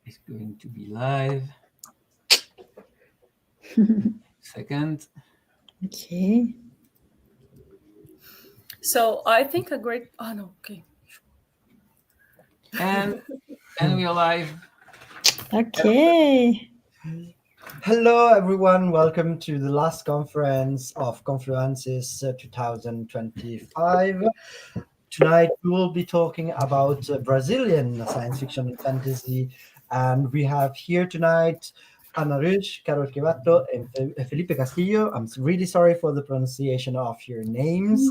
is going to be live. Second. Okay. So I think a great. Oh no. Okay. And we are live. Okay. Hello, everyone. Welcome to the last conference of Confluences 2025. Tonight, we will be talking about Brazilian science fiction and fantasy. And we have here tonight Rüsche, Carol Chiovatto, and Felipe Castillo. I'm really sorry for the pronunciation of your names.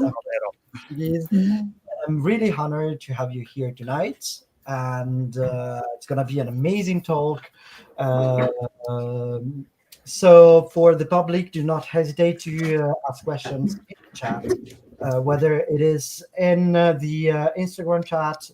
I'm really honored to have you here tonight. And it's going to be an amazing talk. So for the public, do not hesitate to ask questions in the chat, whether it is in the Instagram chat,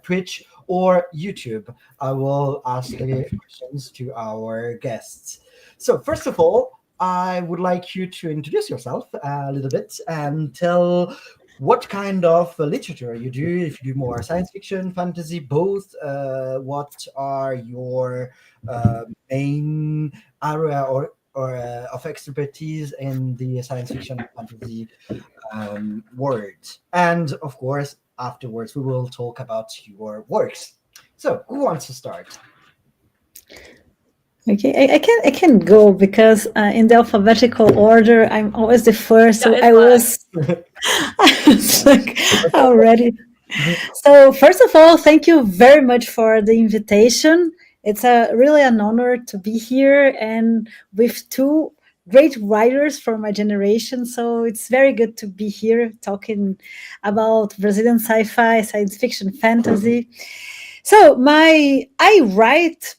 Twitch, or YouTube. I will ask the questions to our guests. So first of all, I would like you to introduce yourself a little bit and tell what kind of literature you do, if you do more science fiction, fantasy, both. What are your main area or of expertise in the science fiction fantasy world? And of course, afterwards, we will talk about your works. So, who wants to start? Okay, I can go because in the alphabetical order, I'm always the first. So I was like already. So first of all, thank you very much for the invitation. It's really an honor to be here and with two great writers from my generation. So it's very good to be here talking about Brazilian sci-fi, science fiction, fantasy. So I write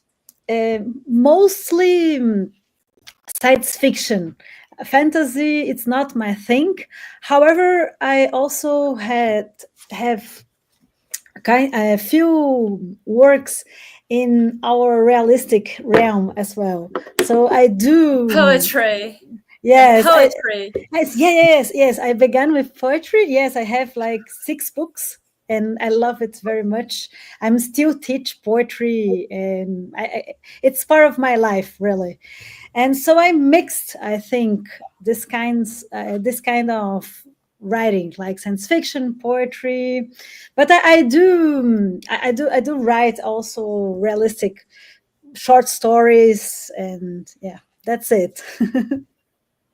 mostly science fiction. Fantasy, it's not my thing. However, I also have a few works in our realistic realm as well. So I do poetry. Yes, poetry. Yes. I began with poetry. Yes, I have like 6 books. And I love it very much. I'm still teach poetry, and it's part of my life, really. And so I mixed, I think, this kind of writing, like science fiction, poetry. But I do write also realistic short stories, and yeah, that's it.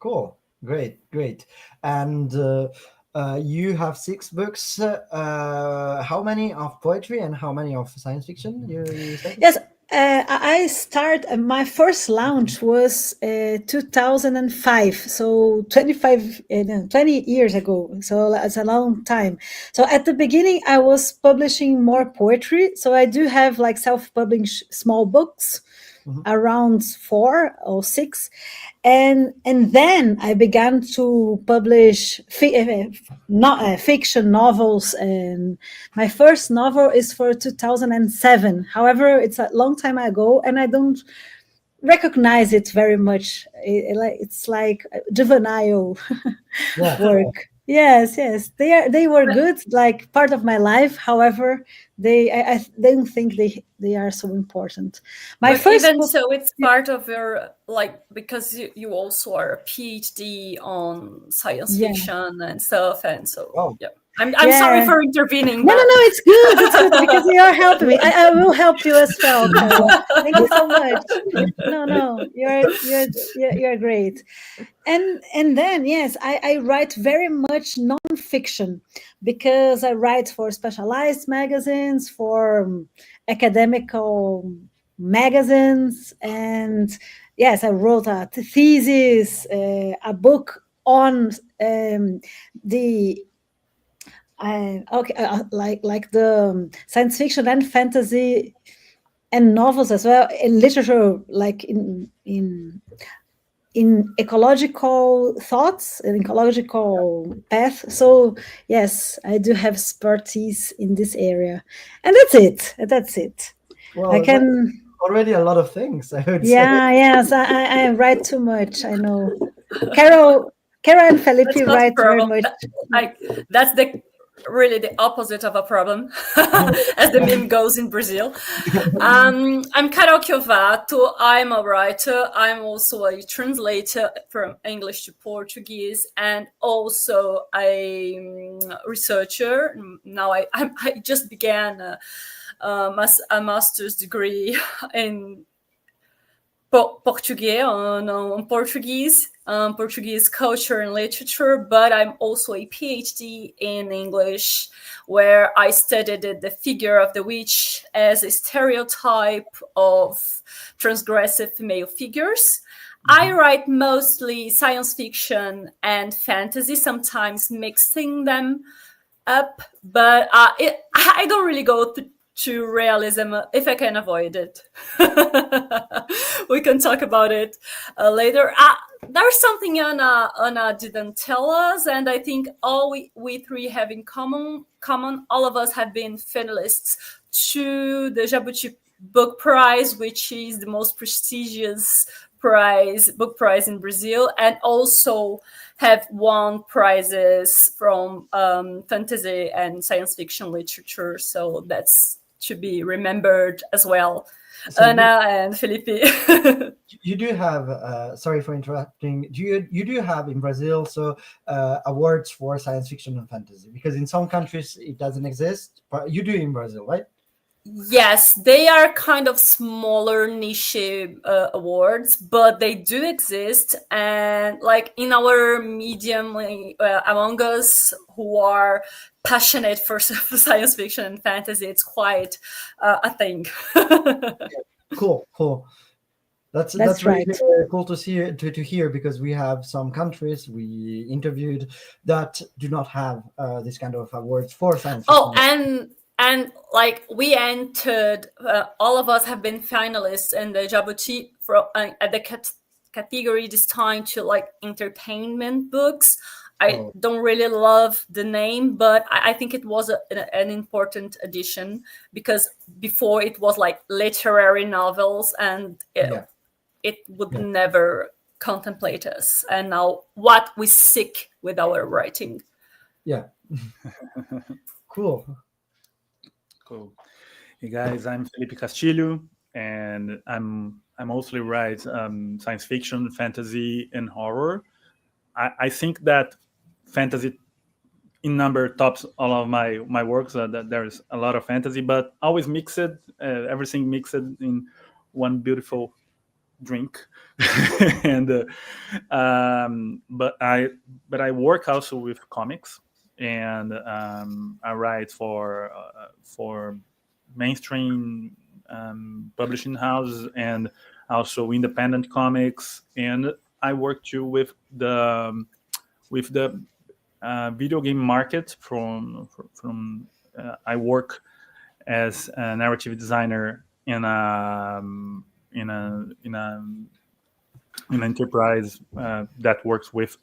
Cool, great. And you have 6 books. How many of poetry and how many of science fiction? You said? Yes, I started. My first launch was 2005, so 20 years ago. So it's a long time. So at the beginning, I was publishing more poetry. So I do have like self-published small books, around 4 or 6. And then I began to publish fiction novels, and my first novel is for 2007. However, it's a long time ago, and I don't recognize it very much. It's like juvenile work. Yes, they were good, like part of my life. However, I don't think they are so important. So it's part of your, like, because you also are a PhD on science fiction and stuff, and so yeah. I'm sorry for intervening. No, it's good because you are helping me. I will help you as well, Carol. Thank you so much. No, you're great. And then yes, I write very much nonfiction because I write for specialized magazines, for academical magazines, and yes, I wrote a thesis, a book on the like the science fiction and fantasy and novels as well, in literature, like in ecological thoughts and ecological path. So yes, I do have expertise in this area, and that's it. Well, I can already a lot of things, I would say. Yes, I write too much, I know. Carol and Felipe write very much. That's the really the opposite of a problem, as the meme goes in Brazil. I'm Carol Chiovatto. I'm a writer. I'm also a translator from English to Portuguese, and also a researcher. Now I just began a master's degree in Portuguese on Portuguese culture and literature, but I'm also a PhD in English, where I studied the figure of the witch as a stereotype of transgressive female figures. I write mostly science fiction and fantasy, sometimes mixing them up, but I don't really go to realism if I can avoid it. We can talk about it later. There's something Anna didn't tell us, and I think all we three have in common. All of us have been finalists to the Jabuti Book Prize, which is the most prestigious book prize in Brazil, and also have won prizes from fantasy and science fiction literature. So that's to be remembered as well. So Ana and Felipe. You do have, sorry for interrupting, you do have in Brazil awards for science fiction and fantasy? Because in some countries it doesn't exist, but you do in Brazil, right? Yes, they are kind of smaller niche awards, but they do exist. And like in our medium, among us who are passionate for science fiction and fantasy, it's quite a thing. Cool. That's right. Really cool to see to hear, because we have some countries we interviewed that do not have this kind of awards for science fiction. Oh, and like we entered, all of us have been finalists in the Jabuti at the category this time to like entertainment books. I don't really love the name, but I think it was an important addition, because before it was like literary novels, and it would never contemplate us. And now what we seek with our writing. Yeah. Cool. Hey guys, I'm Felipe Castilho, and I mostly write science fiction, fantasy, and horror. I think that fantasy in number tops all of my works. That there's a lot of fantasy, but always mixed, everything mixed in one beautiful drink. And but I work also with comics, and I write for mainstream publishing houses and also independent comics, and I work too with the video game market. From I work as a narrative designer in an enterprise that works with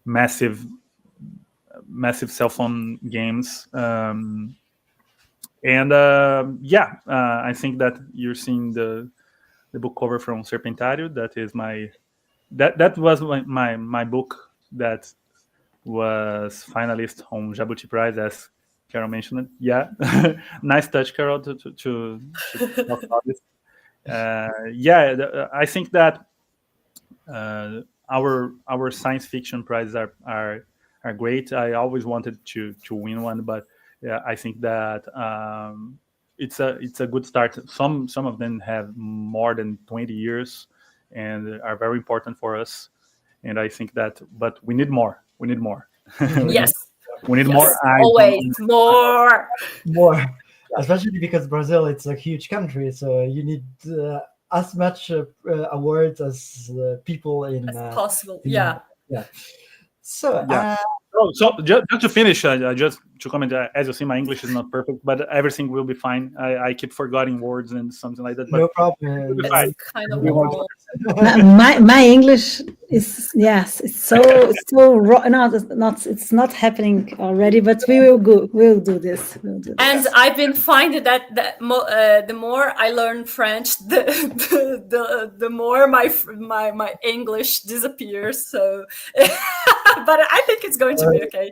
massive cell phone games. I think that you're seeing the book cover from Serpentário. That is that was my book that was finalist on Jabuti Prize, as Carol mentioned. Yeah, nice touch, Carol, to talk about this. I think that our science fiction prizes are great. I always wanted to win one, but I think that it's a good start. Some of them have more than 20 years and are very important for us. And I think that, but we need more. Yes. We need more. Always more. Especially because Brazil, it's a huge country, so you need as much awards as people in as possible. So just to finish, just to comment, as you see, my English is not perfect, but everything will be fine. I keep forgetting words and something like that. But no problem. It's kind of normal. my English is it's so raw. No, it's not happening already, but we'll do this. And I've been finding that the more I learn French, the more my English disappears. So but I think it's going to be okay.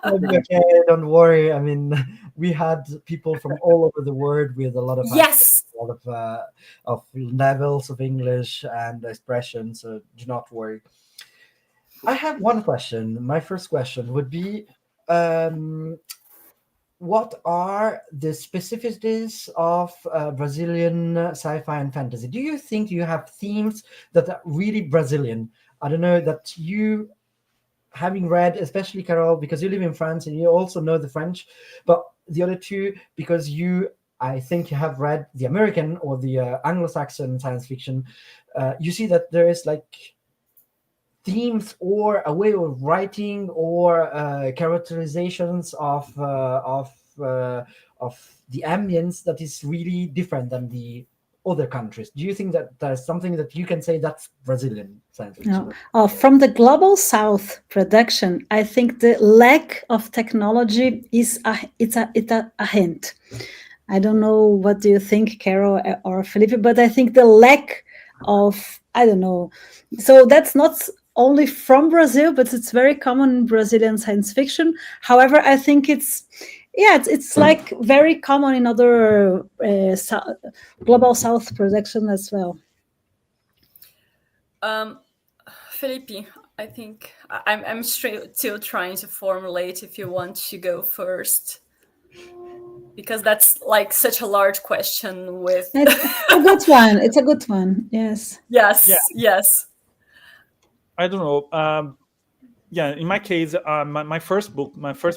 Okay, don't worry. I mean, we had people from all over the world with a lot of Yes. a lot of levels of English and expressions. So do not worry. I have one question. My first question would be, um, what are the specificities of Brazilian sci-fi and fantasy? Do you think you have themes that are really Brazilian? I don't know, that you, having read, especially Carol, because you live in France and you also know the French, but the other two, because you, I think you have read the American or the Anglo-Saxon science fiction, you see that there is like themes or a way of writing or characterizations of the ambience that is really different than the other countries. Do you think that there's something that you can say that's Brazilian science fiction? From the global south production, I think the lack of technology is a hint. I don't know, what do you think, Carol or Felipe, but I think the lack of, I don't know. So that's not only from Brazil, but it's very common in Brazilian science fiction. However, I think it's like very common in other global south production as well. Felipe, I think I'm still trying to formulate if you want to go first, because that's like such a large question with It's a good one. It's a good one. Yes. Yes. I don't know. Yeah, in my case, my first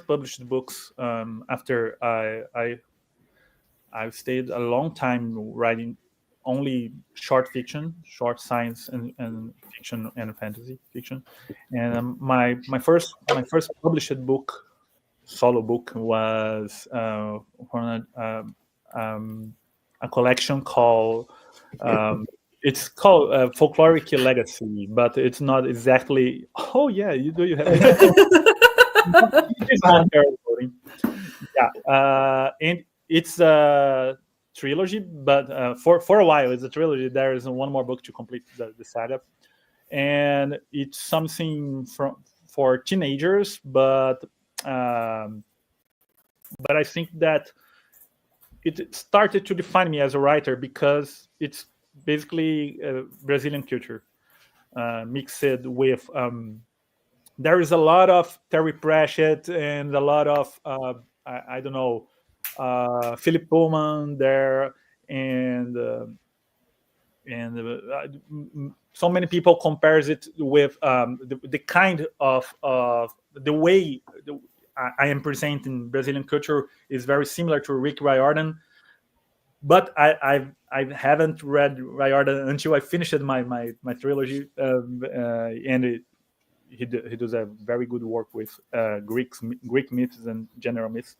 published books, after I stayed a long time writing only short fiction, short science and fiction and fantasy fiction, and my first published book, solo book, was from a collection called. It's called Folkloric Legacy, but it's not exactly. Oh yeah, you have. It's not Carol Coding. Yeah, and it's a trilogy, but for a while it's a trilogy. There is one more book to complete the setup, and it's something for teenagers, but I think that it started to define me as a writer because it's basically Brazilian culture mixed with. There is a lot of Terry Pratchett and a lot of I don't know, Philip Pullman there, and so many people compares it with the kind of the way I am presenting Brazilian culture is very similar to Rick Riordan, but I haven't read Riordan until I finished my trilogy, and he does a very good work with Greek myths and general myths,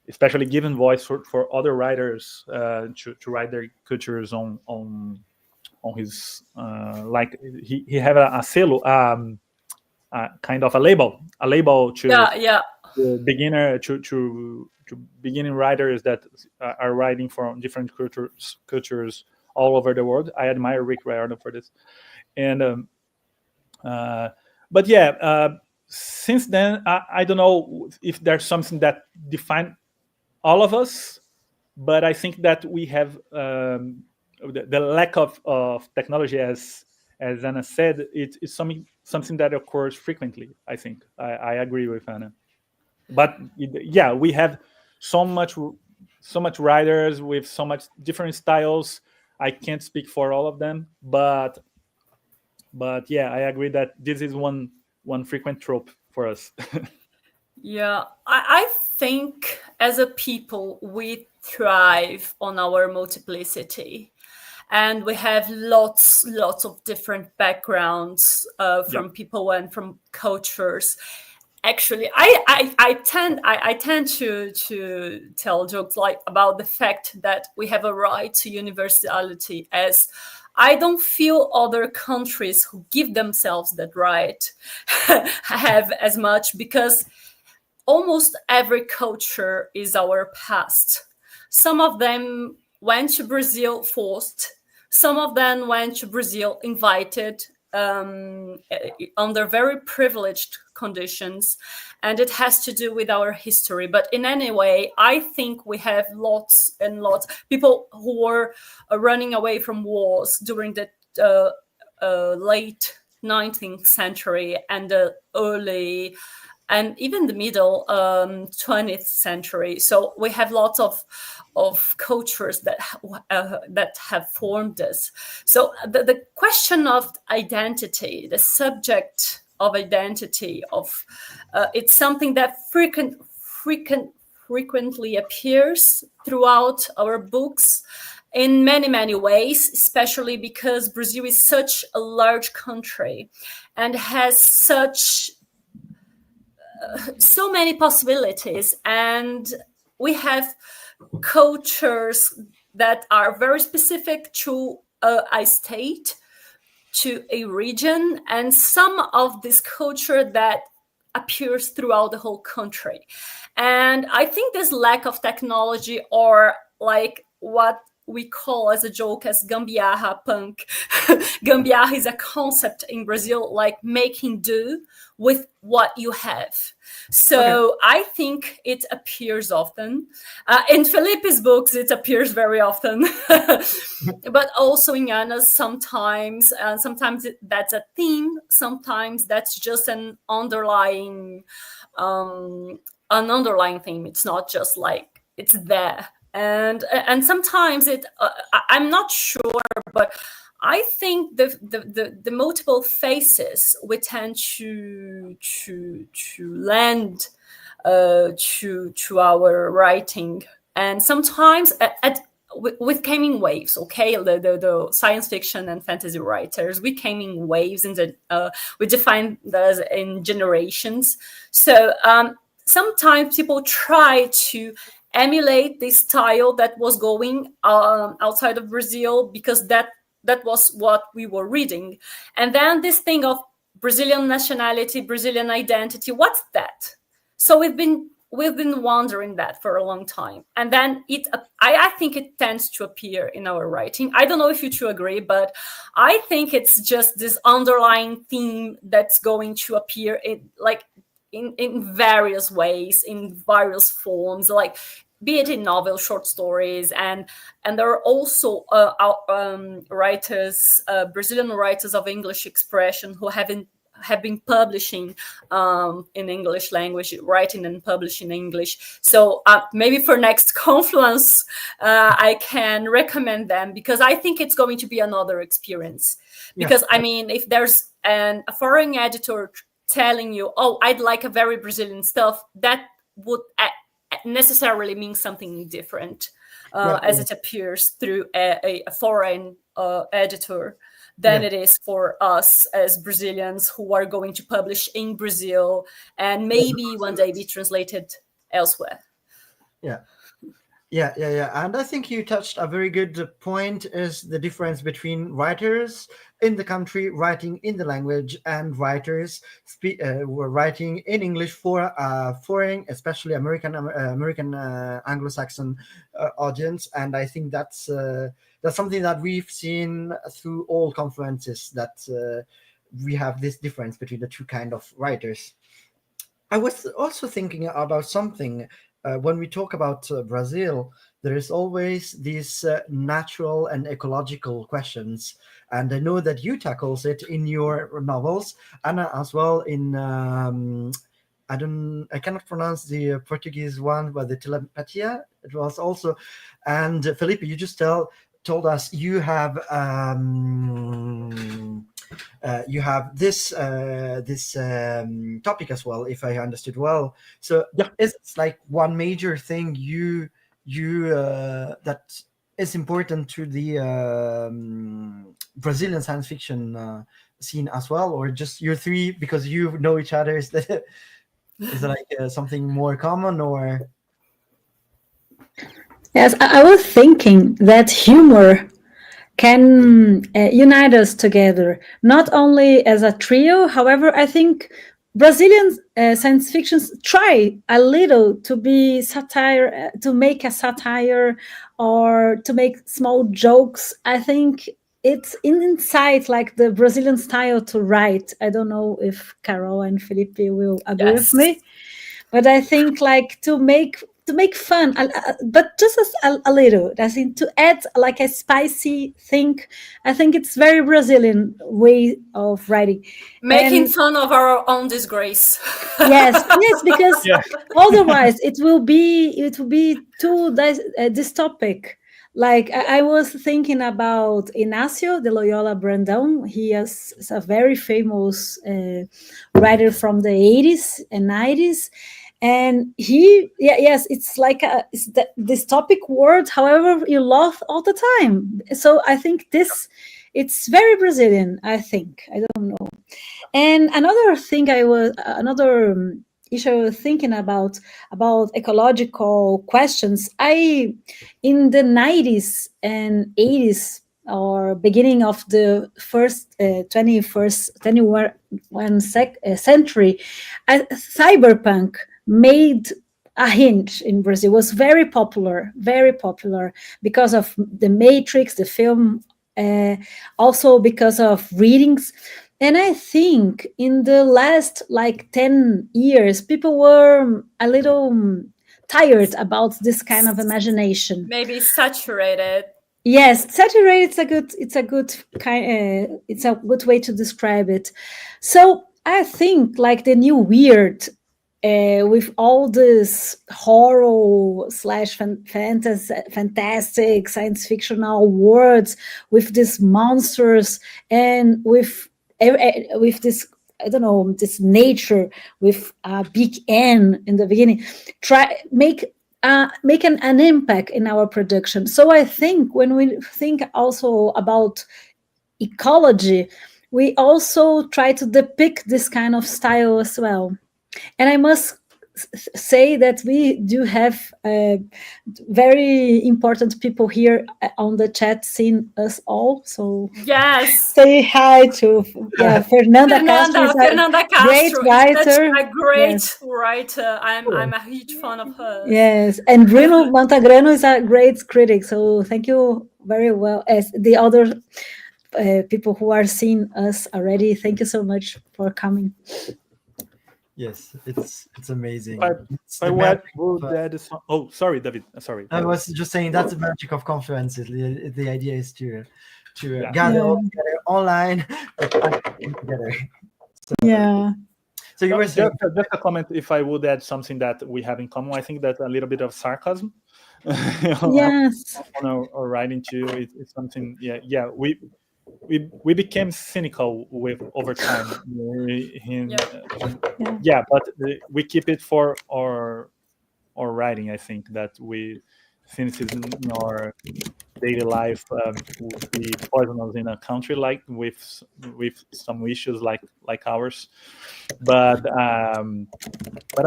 especially giving voice for other writers to write their cultures on his like he have a selo, kind of a label to the beginner to beginning writers that are writing from different cultures all over the world. I admire Rick Riordan for this, and but yeah, since then I don't know if there's something that define all of us, but I think that we have the lack of technology, as Anna said, it's something that occurs frequently. I think I agree with Anna, but yeah, we have so much writers with so much different styles. I can't speak for all of them, but yeah, I agree that this is one frequent trope for us. Yeah, I think as a people we thrive on our multiplicity, and we have lots of different backgrounds from people and from cultures. Actually, I tend to tell jokes like about the fact that we have a right to universality, as I don't feel other countries who give themselves that right have as much, because almost every culture is our past. Some of them went to Brazil forced. Some of them went to Brazil invited. under very privileged conditions, and it has to do with our history. But in any way, I think we have lots and lots people who were running away from wars during the late 19th century and the early and even the middle 20th century. So we have lots of cultures that have formed this. So the question of identity, the subject of identity, of it's something that frequently appears throughout our books in many, many ways, especially because Brazil is such a large country and has so many possibilities, and we have cultures that are very specific to a state, to a region, and some of this culture that appears throughout the whole country. And I think this lack of technology, or like what we call as a joke as gambiarra punk. Gambiarra is a concept in Brazil, like making do with what you have. So okay. I think it appears often. In Felipe's books, it appears very often. But also in Anna's sometimes. Sometimes that's a theme. Sometimes that's just an underlying theme. It's not just like it's there. And sometimes I'm not sure, but I think the multiple faces we tend to lend to our writing, and sometimes we came in waves. Okay, the science fiction and fantasy writers, we came in waves, and we define those in generations. So sometimes people try to emulate this style that was going outside of Brazil, because that was what we were reading. And then this thing of Brazilian nationality, Brazilian identity, what's that? So we've been wondering that for a long time. And then I think it tends to appear in our writing. I don't know if you two agree, but I think it's just this underlying theme that's going to appear in various ways, in various forms, like be it in novels, short stories, and there are also writers, Brazilian writers of English expression who have been publishing in English language, writing and publishing in English. So maybe for next Confluence, I can recommend them, because I think it's going to be another experience. Because I mean, if there's a foreign editor telling you, oh, I'd like a very Brazilian stuff, that would necessarily mean something different as it appears through a foreign editor than it is for us as Brazilians who are going to publish in Brazil and maybe one day be translated elsewhere. Yeah. And I think you touched a very good point, is the difference between writers in the country writing in the language and writers writing in English for foreign, especially American Anglo-Saxon audience. And I think that's something that we've seen through all Confluences, that we have this difference between the two kind of writers. I was also thinking about something. When we talk about Brazil, there is always these natural and ecological questions, and I know that you tackles it in your novels, Anna as well. In I cannot pronounce the Portuguese one, but the telepatia, it was also. And Felipe, you just told us you have this topic as well, if I understood well. So it's like one major thing you that is important to the Brazilian science fiction scene as well, or just you three because you know each other? Is it like something more common, or? Yes, I was thinking that humor can unite us together, not only as a trio. However, I think Brazilian science fiction try a little to be satire, to make a satire or to make small jokes. I think it's inside like the Brazilian style to write. I don't know if Carol and Felipe will agree with me, but I think like to make fun, but just a little. I think to add like a spicy thing. I think it's very Brazilian way of writing, making fun of our own disgrace. Yes, because otherwise it will be too dystopic. Like I was thinking about Inácio de Loyola Brandão. He is a very famous writer from the 80s and 90s. And yes, it's like it's this topic word. However, you laugh all the time. So I think it's very Brazilian. I think, I don't know. And another thing issue I was thinking about ecological questions. In the 90s and 80s, or beginning of the first 21 century, cyberpunk made a hint in Brazil. Was very popular because of the Matrix, the film, also because of readings. And I think in the last like 10 years, people were a little tired about this kind of imagination. Maybe saturated. Yes, saturated. It's a good way to describe it. So I think like the new weird, with all this horror / fantastic science fictional words, with these monsters and with this, I don't know, this nature with a big N in the beginning, make an impact in our production. So I think when we think also about ecology, we also try to depict this kind of style as well. And I must say that we do have very important people here on the chat seeing us all. So yes, say hi to Fernanda Castro. Fernanda Castro, great writer. A great writer. I'm a huge fan of hers. Yes, and Bruno Montagrano is a great critic. So thank you very well, as the other people who are seeing us already. Thank you so much for coming. Yes, it's amazing. Oh, sorry, David. Sorry. I was just saying that's the magic of Confluences. The idea is to gather all together online, but together. So you were saying, just a comment. If I would add something that we have in common, I think that a little bit of sarcasm. Yes. On our writing too. It's something. Yeah. We became cynical with over time. But we keep it for our writing. I think that since it's in our daily life, we poisonous in a country like with some issues like ours. But I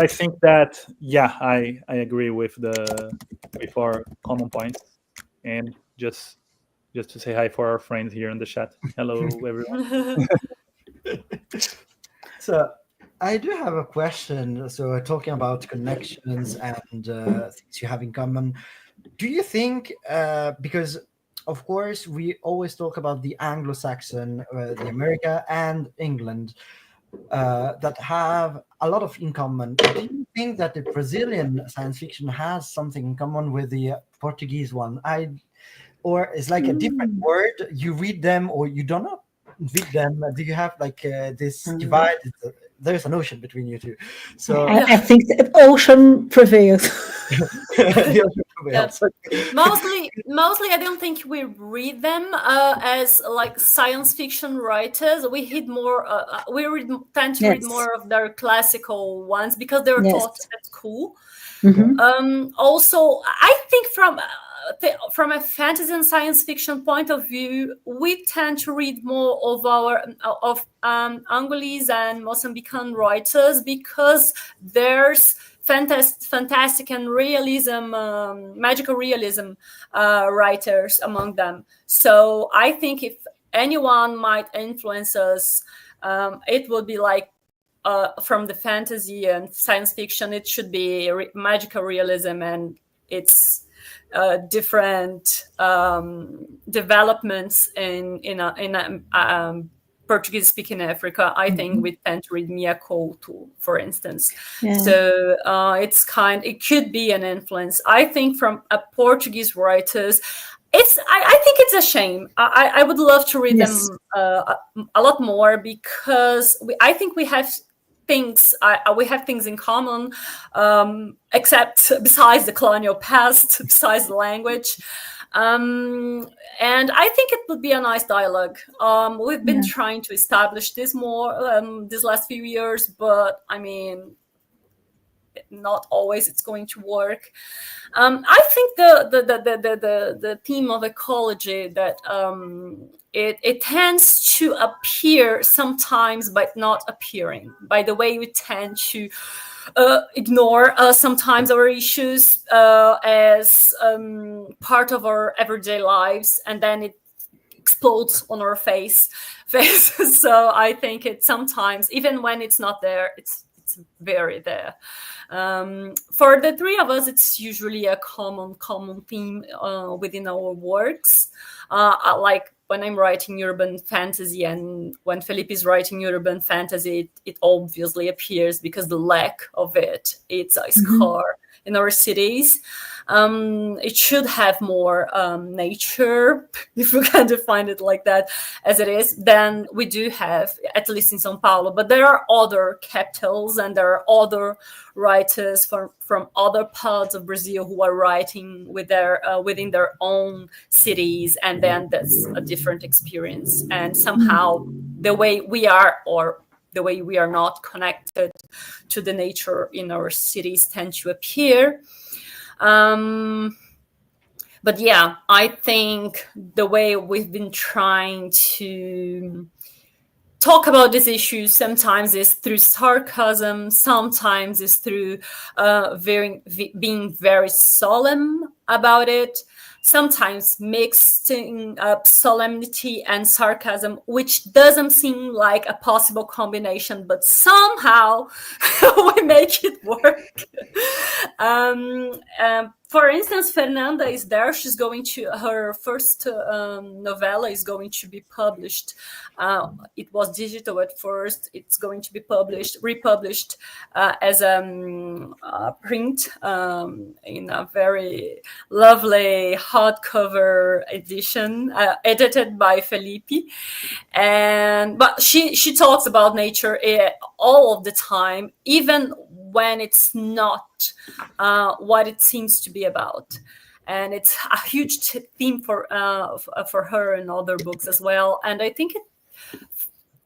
think that I agree with our common points, and just to say hi for our friends here in the chat. Hello, everyone. So I do have a question. So talking about connections and things you have in common, do you think, because of course we always talk about the Anglo-Saxon, the America and England, that have a lot of in common. Do you think that the Brazilian science fiction has something in common with the Portuguese one? Or it's like a different word, you read them or you don't know read them? Do you have like this divide? There's an ocean between you two. So I think the ocean prevails. The ocean prevails. Mostly I don't think we read them as like science fiction writers. We read more tend to read more of their classical ones because they're taught at school. Also, I think from a fantasy and science fiction point of view, we tend to read more of Angolese and Mozambican writers because there's fantastic and realism, magical realism writers among them. So I think if anyone might influence us, it would be like from the fantasy and science fiction, it should be magical realism, and it's different developments in Portuguese-speaking Africa, I think we tend to read Mia Couto, for instance. Yeah. So it could be an influence. I think from a Portuguese writers, I think it's a shame. I would love to read them a lot more, because I think we have things in common, except besides the colonial past, besides the language. And I think it would be a nice dialogue. We've been trying to establish this more these last few years, but I mean, not always it's going to work. I think the theme of ecology, that it tends to appear sometimes by not appearing, by the way we tend to ignore sometimes our issues as part of our everyday lives, and then it explodes on our face. So I think it sometimes, even when it's not there, it's very there. For the three of us, it's usually a common theme within our works. Like when I'm writing urban fantasy and when Felipe is writing urban fantasy, it obviously appears, because the lack of it's a scar in our cities. It should have more nature, if we can define it like that, as it is, than we do have, at least in São Paulo. But there are other capitals, and there are other writers from other parts of Brazil who are writing with within their own cities, and then that's a different experience. And somehow the way we are, or the way we are not connected to the nature in our cities, tend to appear. But yeah, I think the way we've been trying to talk about these issues sometimes is through sarcasm, sometimes is through being very solemn about it, sometimes mixing up solemnity and sarcasm, which doesn't seem like a possible combination, but somehow we make it work. For instance, Fernanda is there. She's going to, her first novella is going to be published. It was digital at first. It's going to be republished as a print in a very lovely hardcover edition, edited by Felipe. But she talks about nature all of the time, even when it's not what it seems to be about. And it's a huge theme for her and other books as well. And I think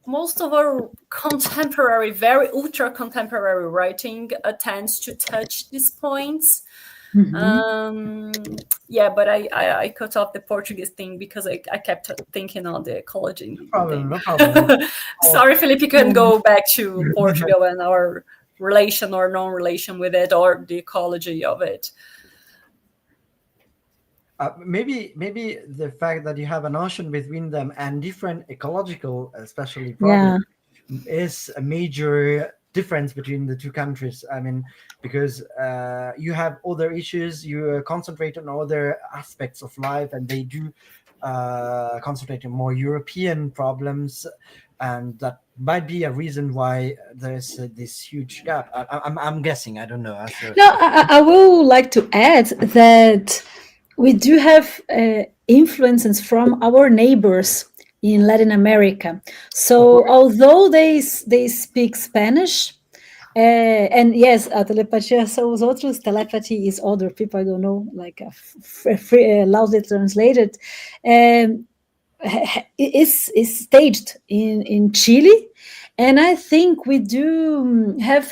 most of our contemporary, very ultra contemporary writing tends to touch these points. Yeah, but I cut off the Portuguese thing because I kept thinking on the ecology. No problem. Sorry, Felipe, you can go back to Portugal and our relation or non-relation with it, or the ecology of it. Maybe the fact that you have an ocean between them and different ecological, especially problems, is a major difference between the two countries. I mean, because you have other issues, you concentrate on other aspects of life, and they do concentrate on more European problems, and that might be a reason why there's this huge gap. I'm guessing. I don't know. No, I will like to add that we do have influences from our neighbors in Latin America. So although they speak Spanish, and yes, a telepatia são os outros, telepathy is other people, I don't know, like loudly translated, is staged in Chile. And I think we do have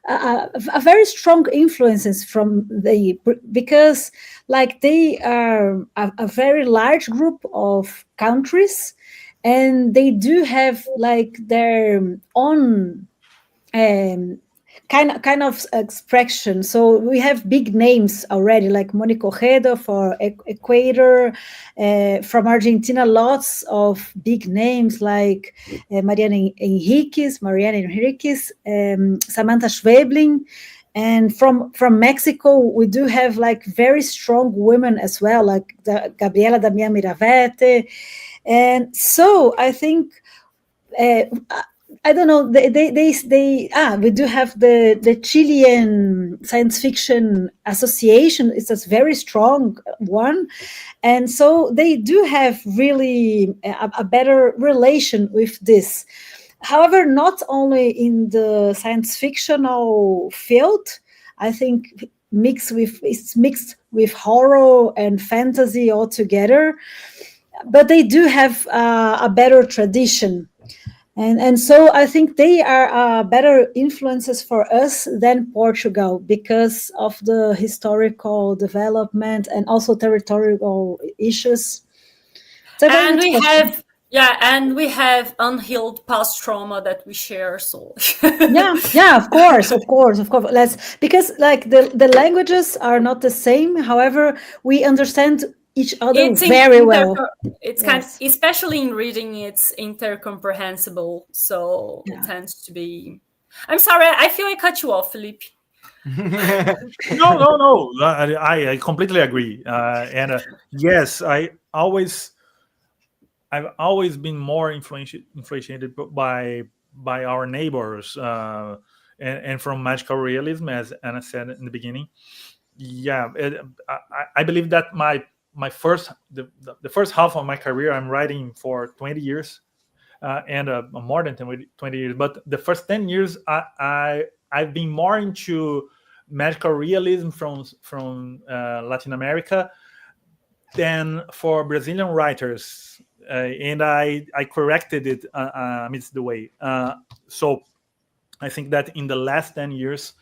a very strong influences from because like they are a very large group of countries, and they do have like their own kind of expression. So we have big names already, like Mónica Ojedo for Equator. From Argentina, lots of big names like Mariana Enriquez, Samantha Schwebling. And from Mexico, we do have like very strong women as well, like the Gabriela Damián Miravete. And so I think, I don't know, we do have the Chilean Science Fiction Association. It's a very strong one. And so they do have really a better relation with this. However, not only in the science fictional field, I think it's mixed with horror and fantasy altogether, but they do have a better tradition. And so I think they are better influences for us than Portugal because of the historical development and also territorial issues. And we have unhealed past trauma that we share. So yeah, of course. Because like the languages are not the same. However, we understand each other very well. It's kind of, especially in reading, it's intercomprehensible. So it tends to be. I'm sorry, I feel I cut you off, Felipe. No. I completely agree. And yes, I've always been more influenced by our neighbors and from magical realism, as Anna said in the beginning. Yeah, I believe that the first half of my career, I'm writing for 20 years and more than 20 years. But the first 10 years, I've been more into magical realism from Latin America than for Brazilian writers. And I corrected it amidst the way. So I think that in the last 10 years,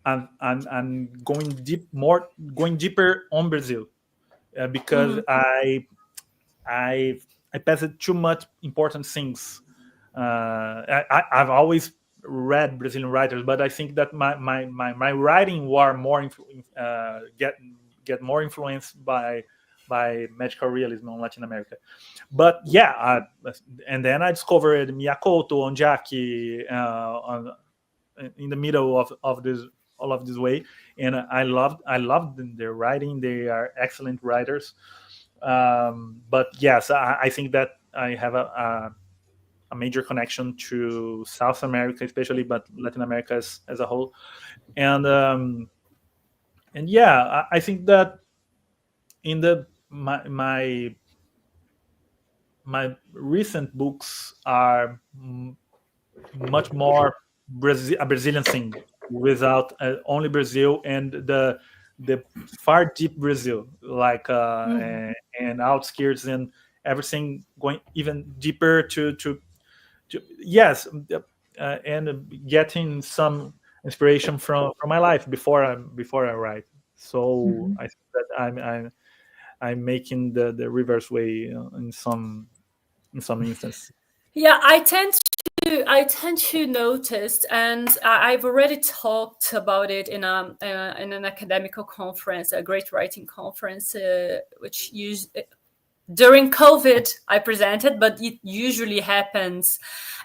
I'm going deeper on Brazil because I passed too much important things. I've always read Brazilian writers, but I think that my writing were more get more influenced by magical realism in Latin America. But yeah, and then I discovered Miyakoto, Onjaki in the middle of all of this way, and I loved their writing. They are excellent writers. But yes, I think that I have a major connection to South America, especially, but Latin America as a whole. And yeah, I think that in my recent books are much more a Brazilian thing, without only Brazil and the far deep Brazil, like and outskirts and everything, going even deeper to yes, and getting some inspiration from my life before I write. So I think that I'm making the reverse way in some instance. Yeah, I tend to notice, and I've already talked about it in an academical conference, a great writing conference, which during COVID I presented, but it usually happens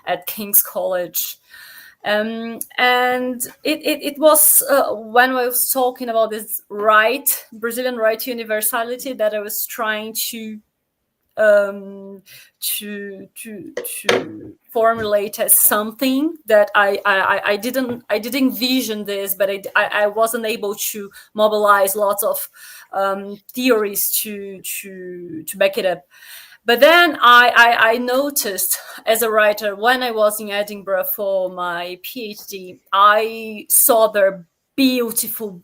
at King's College. And it was when I was talking about this Brazilian right universality, that I was trying to formulate as something that I didn't envision this, but I wasn't able to mobilize lots of theories to back it up. But then I noticed, as a writer, when I was in Edinburgh for my PhD, I saw their beautiful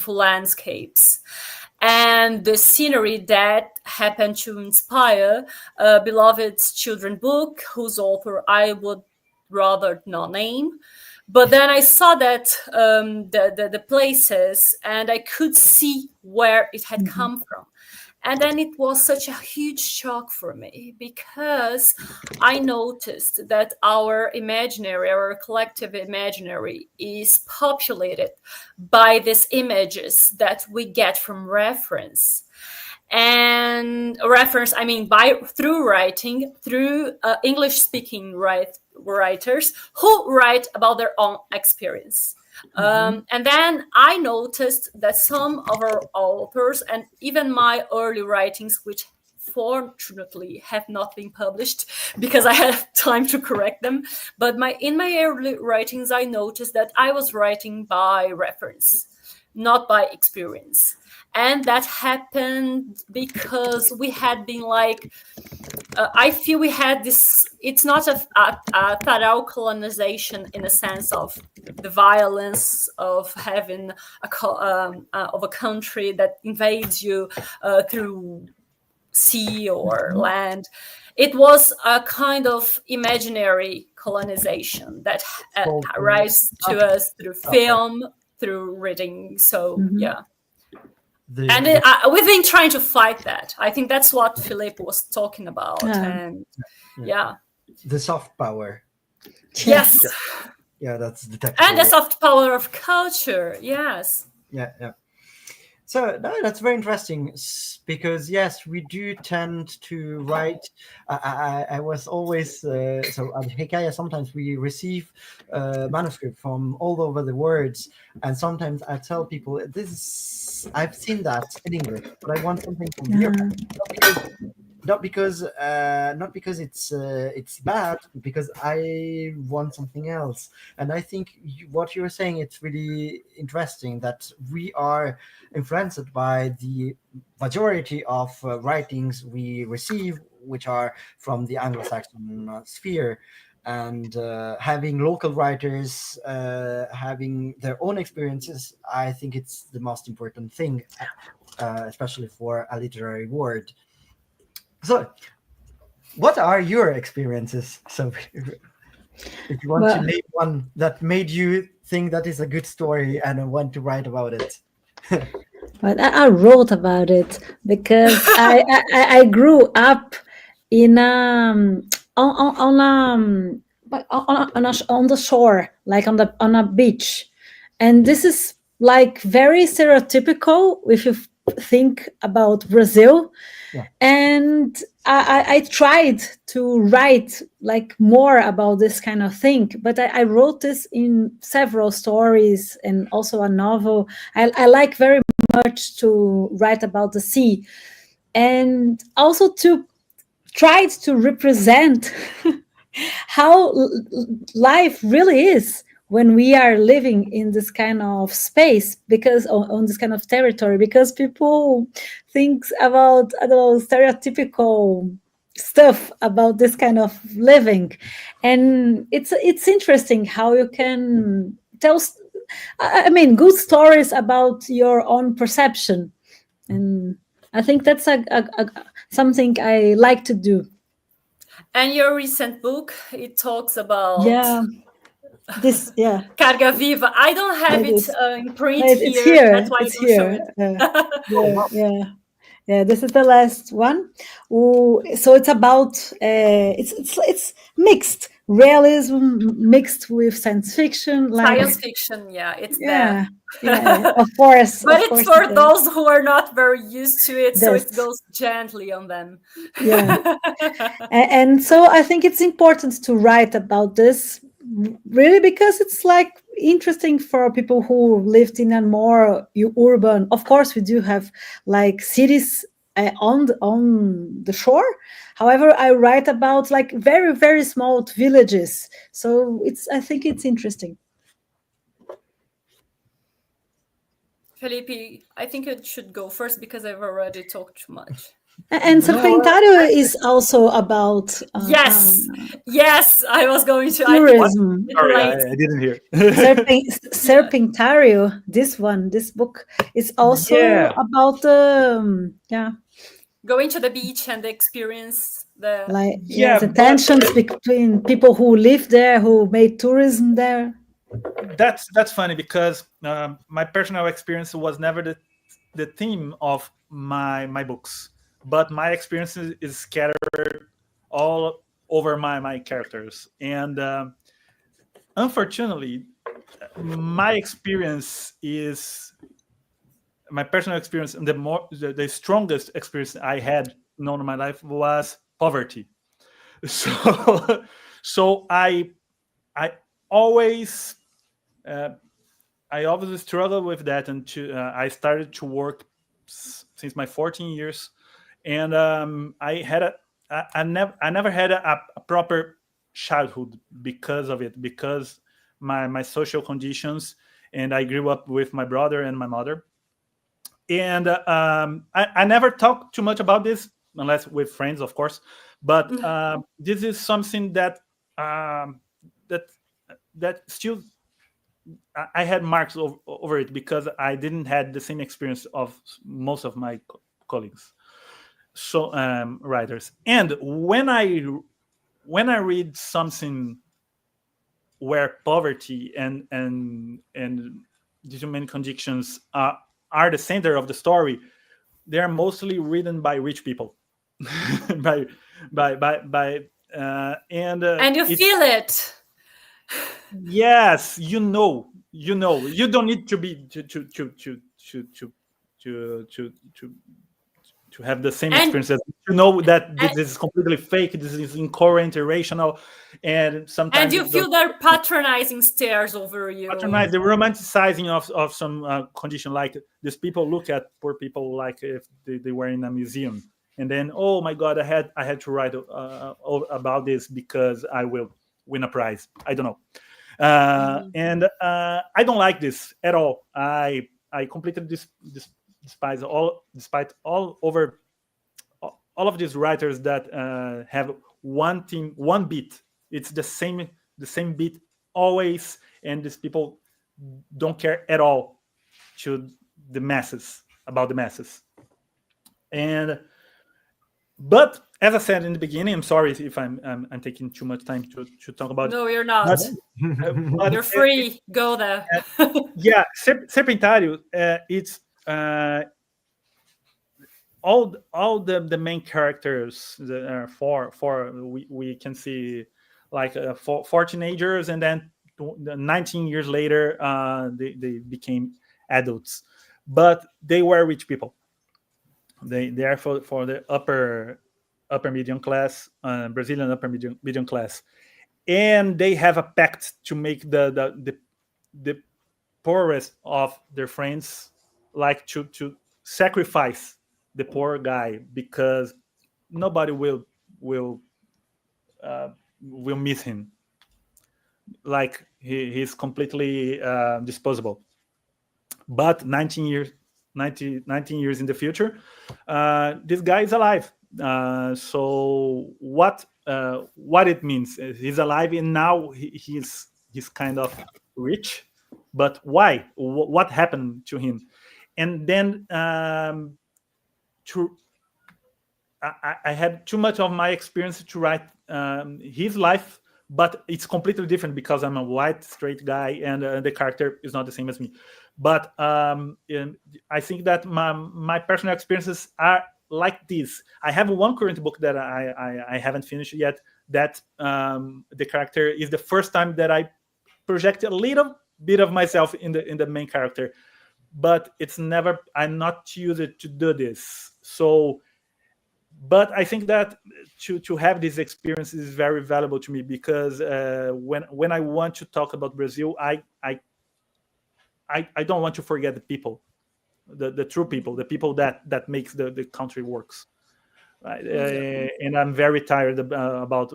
landscapes and the scenery that happened to inspire a beloved children's book whose author I would rather not name. But then I saw that the places, and I could see where it had come from. And then it was such a huge shock for me, because I noticed that our collective imaginary is populated by these images that we get from reference. And reference, I mean, through writing, through English-speaking writers who write about their own experience. And then I noticed that some of our authors and even my early writings, which fortunately have not been published because I have time to correct them, but in my early writings, I noticed that I was writing by reference, not by experience. And that happened because we had been like, I feel we had this, it's not a thorough colonization in the sense of the violence of having of a country that invades you through sea or land. It was a kind of imaginary colonization that arrives to us through film, through reading. So, yeah. We've been trying to fight that. I think that's what Felipe was talking about. And the soft power. Yes. Yeah, that's the technical. And the soft power of culture. Yes. Yeah. So no, that's very interesting because yes, we do tend to write. I was always so at Hikaya. Sometimes we receive manuscript from all over the world, and sometimes I tell people I've seen that in English, but I want something from your not because it's bad, because I want something else. And I think what you're saying, it's really interesting that we are influenced by the majority of writings we receive, which are from the Anglo-Saxon sphere, and having local writers having their own experiences. I think it's the most important thing, especially for a literary word. So, what are your experiences? So, if you want to name one that made you think that is a good story and want to write about it. But I wrote about it because I grew up in on the shore, like on a beach, and this is like very stereotypical if you think about Brazil. And I tried to write like more about this kind of thing, but I wrote this in several stories and also a novel. I like very much to write about the sea, and also to try to represent how life really is when we are living in this kind of space, because on this kind of territory, because people think about, I don't know, stereotypical stuff about this kind of living. And it's interesting how you can tell, good stories about your own perception. And I think that's something I like to do. And your recent book, it talks about Carga Viva. I don't have it in print here. It's here. That's why it's I don't here. Show it. Yeah. This is the last one. So it's about it's mixed realism mixed with science fiction. Science fiction, it's there. Of course. But it's for those who are not very used to it, so it goes gently on them. And so I think it's important to write about this, really, because it's like interesting for people who lived in a more urban. Of course, we do have like cities on the shore. However, I write about like very, very small villages. So I think it's interesting. Felipe, I think you should go first because I've already talked too much. And Serpentário is also about yes, I was going to tourism. Sorry, I didn't hear. Serpentário, this book is also about going to the beach and experience the the tensions between people who live there, who made tourism there. That's funny because my personal experience was never the theme of my books, but my experience is scattered all over my characters, and unfortunately, my personal experience, and the strongest experience I had known in my life was poverty. So I always I obviously struggled with that, and I started to work since my 14 years, and I never had a proper childhood because of it, because my social conditions, and I grew up with my brother and my mother, and I never talked too much about this unless with friends, of course, but this is something that that still I had marks over it, because I didn't had the same experience of most of my colleagues, so writers. And when I read something where poverty and human conditions are the center of the story, they are mostly written by rich people, by and you feel it. Yes, you know, you don't need to be to have the same experience as you know that this is completely fake, this is incoherent, irrational, and sometimes you feel their patronizing stares over you. Patronize, the romanticizing of some condition, like these people look at poor people like if they were in a museum, and then, oh my god, I had to write about this because I will win a prize. I don't know. And I don't like this at all. I completely despite all of these writers that have one theme, one beat. It's the same beat always, and these people don't care at all to the masses, about the masses. But as I said in the beginning, I'm sorry if I'm taking too much time to talk about. No, you're not. But you're free. Go there. Yeah, Serpentário. It's all the main characters. We can see like four teenagers, and then 19 years later they became adults, but they were rich people. They are for the upper medium class, Brazilian upper medium class, and they have a pact to make the poorest of their friends, like to sacrifice the poor guy, because nobody will miss him. Like he's completely disposable. But 19 years in the future, this guy is alive. So what it means? He's alive, and now he's kind of rich. But why? What happened to him? And then I had too much of my experience to write his life, but it's completely different because I'm a white straight guy, and the character is not the same as me. But I think that my personal experiences are like this. I have one current book that I haven't finished yet, that the character is the first time that I project a little bit of myself in the main character, but it's never, I'm not used to do this. So, but I think that to have this experience is very valuable to me, because when I want to talk about Brazil, I don't want to forget the people, the true people, the people that makes the country works. Right? And I'm very tired about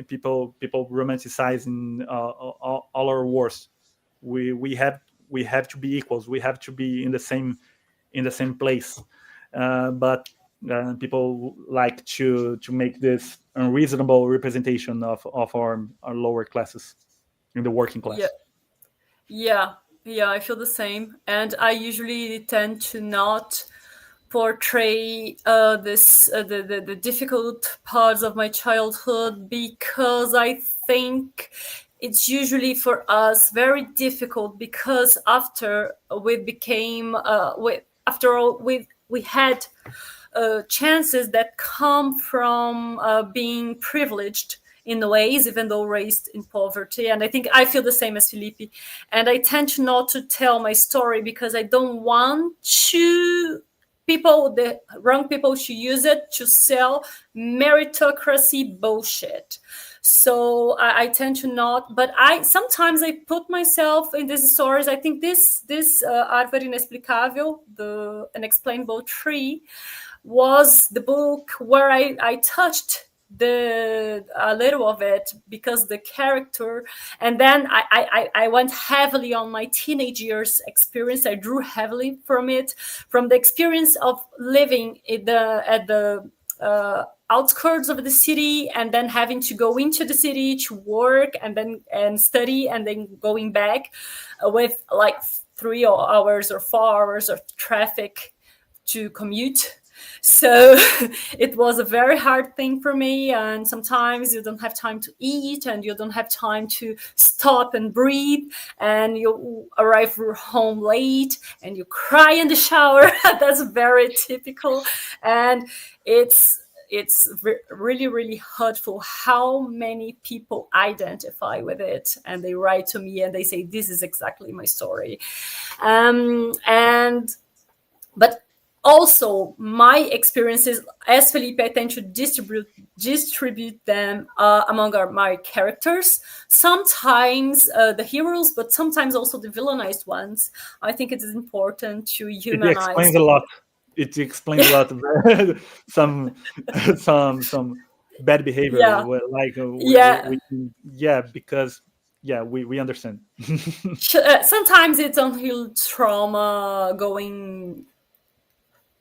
people romanticizing all our wars. We have to be equals. We have to be in the same place. But people like to make this unreasonable representation of our lower classes in the working class. Yeah, I feel the same, and I usually tend to not portray the difficult parts of my childhood, because I think it's usually for us very difficult, because after we became after all we had chances that come from being privileged in ways, even though raised in poverty. And I think I feel the same as Felipe, and I tend to not to tell my story because I don't want to the wrong people to use it to sell meritocracy bullshit. So I tend to not, but sometimes I put myself in these stories. I think this Árvore Inexplicável, the Unexplainable Tree, was the book where I touched a little of it, because the character, and then I went heavily on my teenage years experience. I drew heavily from it, from the experience of living at the outskirts of the city, and then having to go into the city to work and study, and then going back with like 3 hours or 4 hours of traffic to commute. So it was a very hard thing for me, and sometimes you don't have time to eat, and you don't have time to stop and breathe, and you arrive home late and you cry in the shower. That's very typical, and it's really, really hurtful how many people identify with it, and they write to me and they say, this is exactly my story. But also my experiences as Felipe, I tend to distribute them among my characters, sometimes the heroes, but sometimes also the villainized ones. I think it is important to humanize. It explains a lot. It explains a lot of some bad behavior. Because we understand. Sometimes it's unhealed trauma going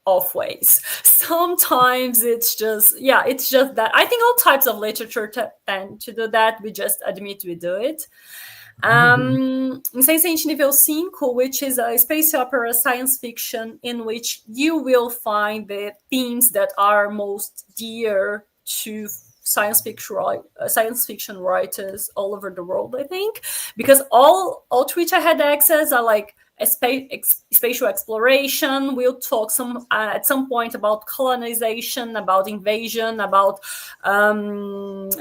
off ways. Sometimes it's just that. I think all types of literature tend to do that. We just admit we do it. Incensante Nível 5, which is a space opera science fiction in which you will find the themes that are most dear to science fiction writers all over the world, I think, because all to which I had access are like spatial exploration. We'll talk at some point about colonization, about invasion, about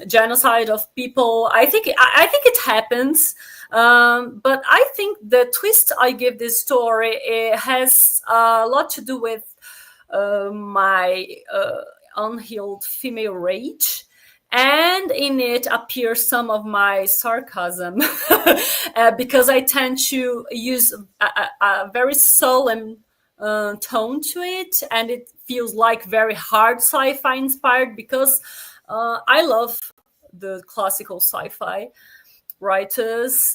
genocide of people. I think it happens, but I think the twist I give this story, it has a lot to do with my unhealed female rage. And in it appears some of my sarcasm, because I tend to use a very solemn tone to it, and it feels like very hard sci-fi inspired, because I love the classical sci-fi writers,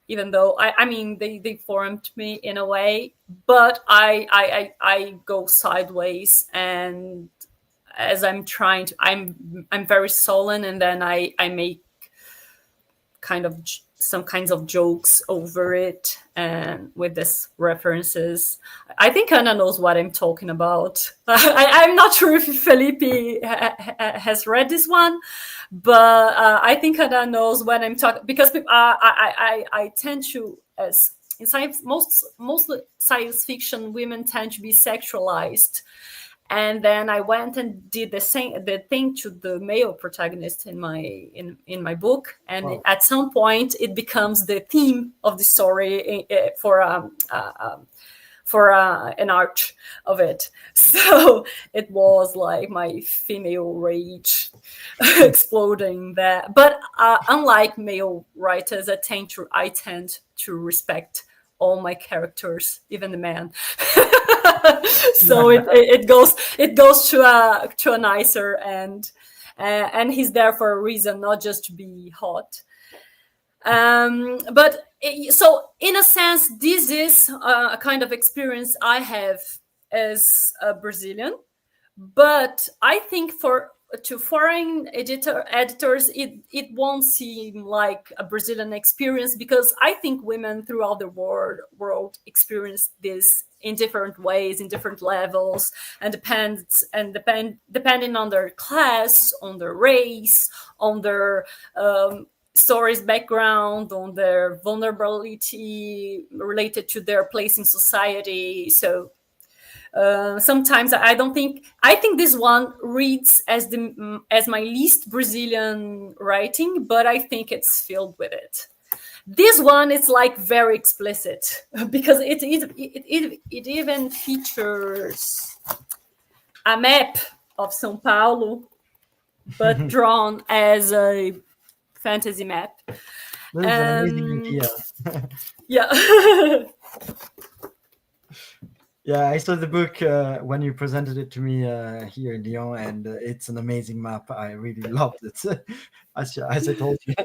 even though I mean they formed me in a way, but I go sideways, and as I'm very sullen, and then I make some kinds of jokes over it, and with these references. I think Anna knows what I'm talking about. I'm not sure if Felipe has read this one, but I think Anna knows when I'm talking, because I tend to, as in science, mostly science fiction, women tend to be sexualized. And then I went and did the thing to the male protagonist in my book, and wow. At some point it becomes the theme of the story for an arc of it. So it was like my female rage exploding there. But unlike male writers, I tend to respect all my characters, even the man. So it goes to a nicer end, and he's there for a reason, not just to be hot. So in a sense, this is a kind of experience I have as a Brazilian, but I think to foreign editors, it won't seem like a Brazilian experience, because I think women throughout the world experience this in different ways, in different levels, and depending on their class, on their race, on their stories background, on their vulnerability related to their place in society. So sometimes I think this one reads as my least Brazilian writing, but I think it's filled with it. This one is like very explicit because it even features a map of São Paulo, but drawn as a fantasy map. This is an amazing idea. Yeah. Yeah, I saw the book when you presented it to me here in Lyon, and it's an amazing map. I really loved it, as I told you.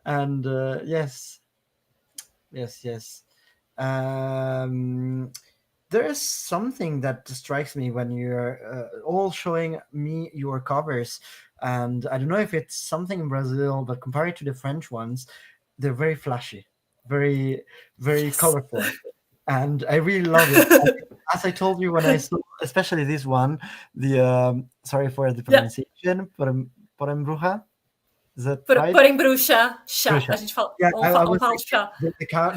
And yes. There is something that strikes me when you're all showing me your covers, and I don't know if it's something in Brazil, but compared to the French ones, they're very flashy, very, very colorful. And I really love it. As I told you when I saw, especially this one, the sorry for the pronunciation, Porembruja. Is that right? Porembruja, chá. A gente fala, yeah, fala chá.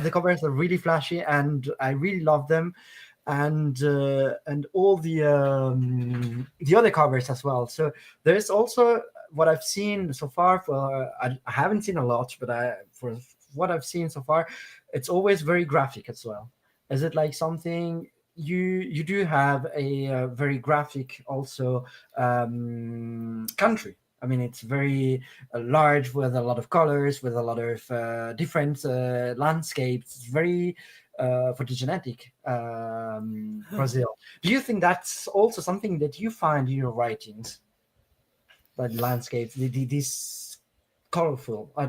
The covers are really flashy, and I really love them, and all the other covers as well. So there's also what I've seen so far. I haven't seen a lot, but for what I've seen so far, it's always very graphic as well. Is it like something you do have a very graphic also country? I mean, it's very large with a lot of colors, with a lot of different landscapes. It's very photogenic, Brazil. Do you think that's also something that you find in your writings, like landscapes, this colorful? I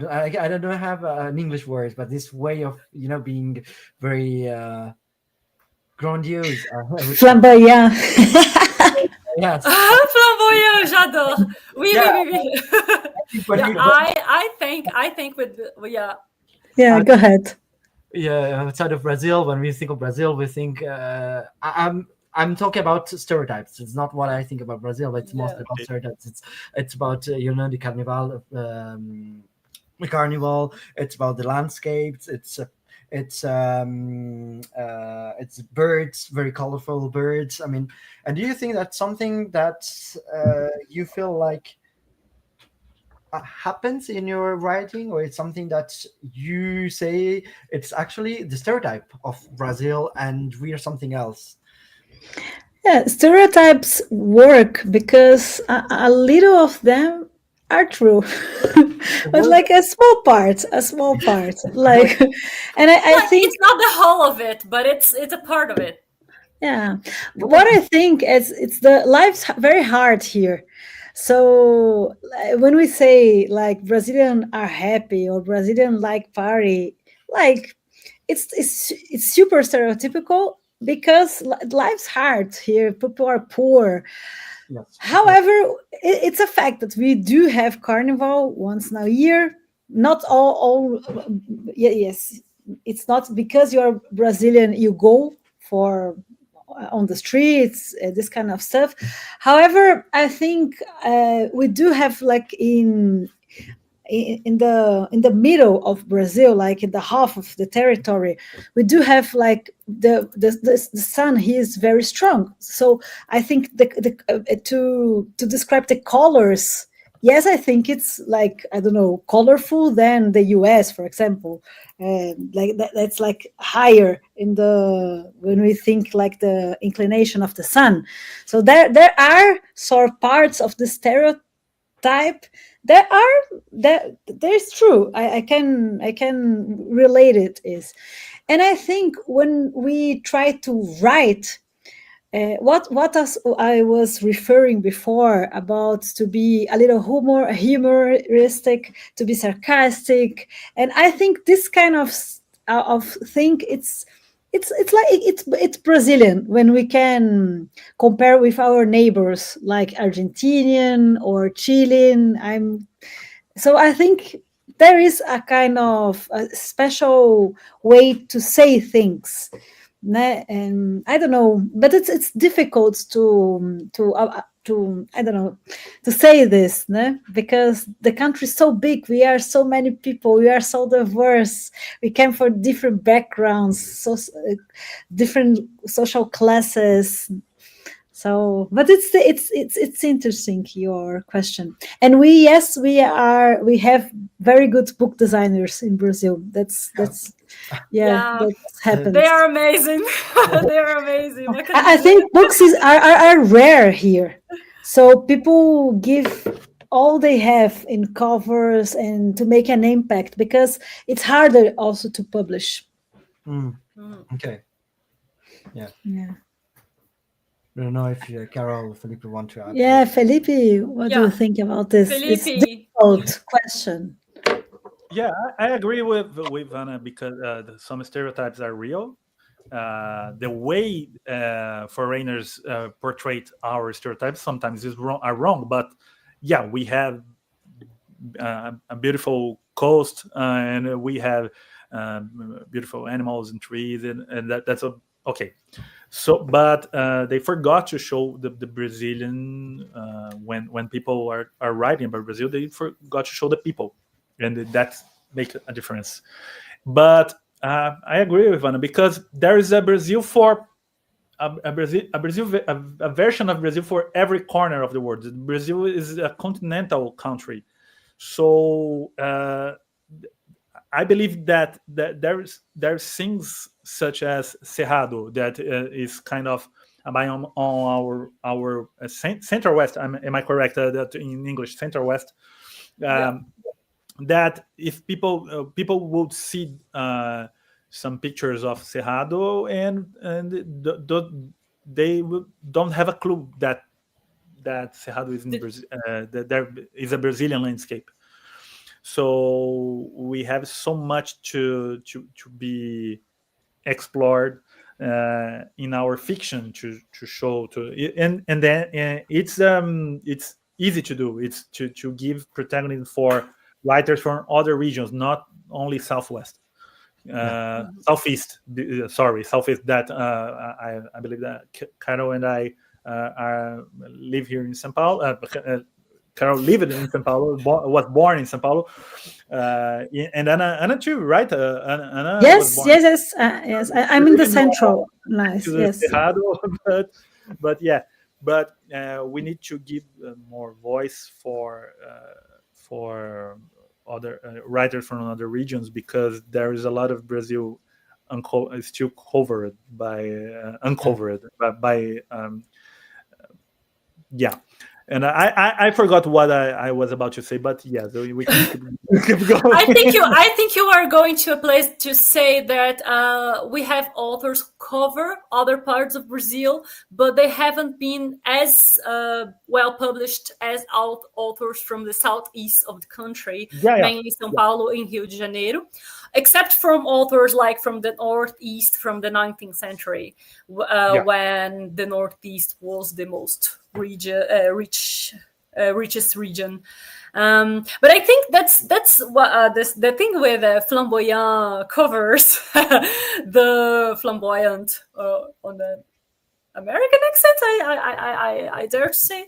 don't have an English word, but this way of being very grandiose. Flamboyant. Yes. Flamboyant, j'adore. Oui, Yeah. oui. I think with Yeah, go ahead. Yeah, outside of Brazil, when we think of Brazil, we think I'm talking about stereotypes. It's not what I think about Brazil, but it's mostly about stereotypes. It's about the carnival, the carnival. It's about the landscapes. It's birds, very colorful birds. I mean, and do you think that's something that you feel like happens in your writing, or it's something that you say it's actually the stereotype of Brazil and we are something else? Yeah, stereotypes work because a little of them are true, but like a small part, like, and I think it's not the whole of it, but it's a part of it. Yeah, what I think is it's the life's very hard here. So when we say like Brazilian are happy or Brazilian like party, like it's super stereotypical because life's hard here. People are poor. Yes. However, it's a fact that we do have carnival once in a year. Not all yes, it's not because you're Brazilian you go for on the streets, this kind of stuff. However, I think we do have like in the middle of Brazil, like in the half of the territory, we do have like the sun. He is very strong. So I think to describe the colors. Yes, I think it's like, I don't know, colorful than the US, for example. Like that's like higher in when we think like the inclination of the sun. So there are sort of parts of the stereotype there's true. I can relate it is, and I think when we try to write. What I was referring before about to be a little humoristic, to be sarcastic, and I think this kind of thing it's Brazilian when we can compare with our neighbors like Argentinian or Chilean. So I think there is a kind of a special way to say things. And I don't know, but it's difficult to I don't know to say this, because the country is so big. We are so many people. We are so diverse. We came from different backgrounds, so different social classes. So, but it's interesting, your question. And we have very good book designers in Brazil. That's that happens. They are amazing. They are amazing. I think books are rare here, so people give all they have in covers and to make an impact, because it's harder also to publish. Okay. Yeah. Yeah. I don't know if Carol, Felipe want to add. Yeah, Felipe, what do you think about this? This difficult question. Yeah, I agree with Anna, because some stereotypes are real. The way foreigners portray our stereotypes sometimes are wrong, but yeah, we have a beautiful coast, and we have beautiful animals and trees, and that's okay. So, but they forgot to show the Brazilian when people are writing about Brazil, they forgot to show the people, and that makes a difference. But I agree with Anna, because there is a Brazil for a version of Brazil for every corner of the world. Brazil is a continental country, so I believe that there's things such as Cerrado that is kind of a biome on our center west. Am I correct that in English, center west? That if people would see some pictures of Cerrado, and they don't have a clue that Cerrado is in Brazil, that there is a Brazilian landscape. So we have so much to be explored in our fiction to show and then it's easy to do. It's to give protagonism for writers from other regions, not only southwest, southeast. Southeast. That I believe that Carol and I live here in São Paulo. Carol lived in São Paulo, was born in São Paulo, and Anna too, right? Anna yes. I'm in the central. Nice, yes. But we need to give more voice for other writers from other regions, because there is a lot of Brazil still covered by uncovered by yeah. And I forgot what I was about to say, but yeah, so we can keep going. I think you are going to a place to say that we have authors cover other parts of Brazil, but they haven't been as well published as authors from the southeast of the country, mainly São Paulo and Rio de Janeiro, except from authors like from the northeast, from the 19th century, when the northeast was the most richest region. But I think that's what the thing with flamboyant covers, the flamboyant on the American accent, I dare to say.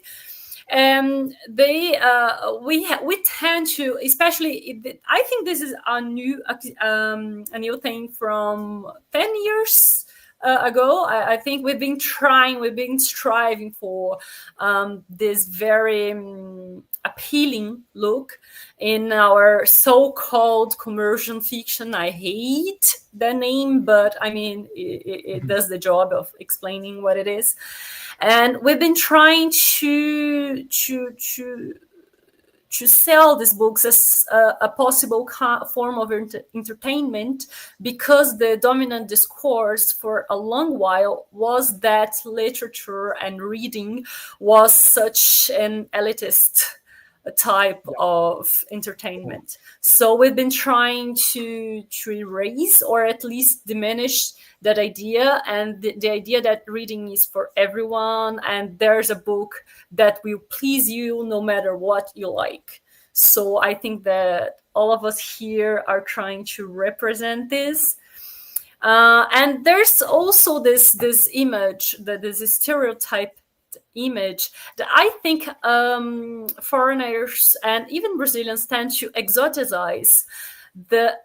We tend to, especially, I think this is a new thing from 10 years ago. I think we've been striving for this very appealing look in our so-called commercial fiction. I hate the name, but I mean, it does the job of explaining what it is. And we've been trying to sell these books as a possible form of entertainment, because the dominant discourse for a long while was that literature and reading was such an elitist type of entertainment. So we've been trying to erase or at least diminish that idea, and the idea that reading is for everyone, and there's a book that will please you no matter what you like. So I think that all of us here are trying to represent this. And there's also this image, this stereotype image that I think foreigners and even Brazilians tend to exoticize the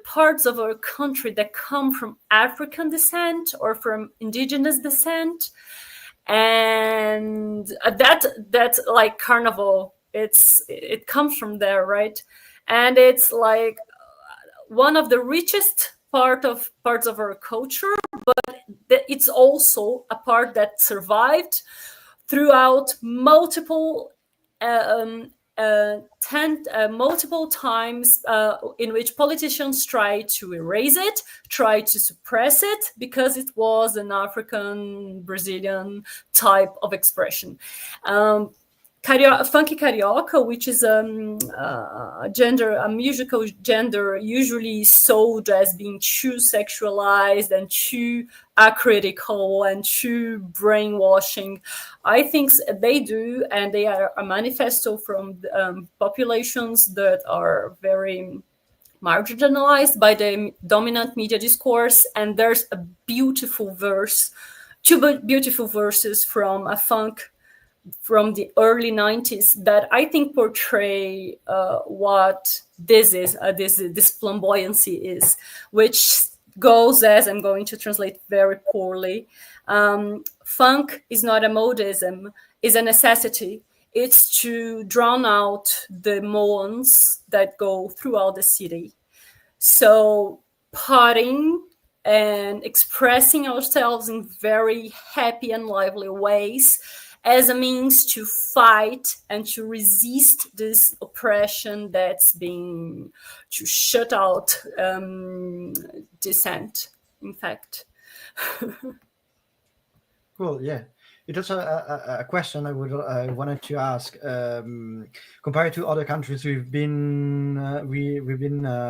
parts of our country that come from African descent or from indigenous descent. and that like carnival, it comes from there, right? And it's like one of the richest parts of our culture, but it's also a part that survived throughout multiple multiple times in which politicians tried to erase it, tried to suppress it, because it was an African Brazilian type of expression. Funky carioca, which is a musical gender usually sold as being too sexualized and too acritical and too brainwashing. I think they do, and they are a manifesto from populations that are very marginalized by the dominant media discourse. And there's a beautiful verse, two beautiful verses from a funk from the early 90s that I think portray what this is, this flamboyancy is, which goes as, I'm going to translate very poorly, funk is not a modism, is a necessity. It's to drown out the moans that go throughout the city. So partying and expressing ourselves in very happy and lively ways as a means to fight and to resist this oppression that's being to shut out dissent, in fact. Cool, yeah. It was a question I wanted to ask. Compared to other countries we've been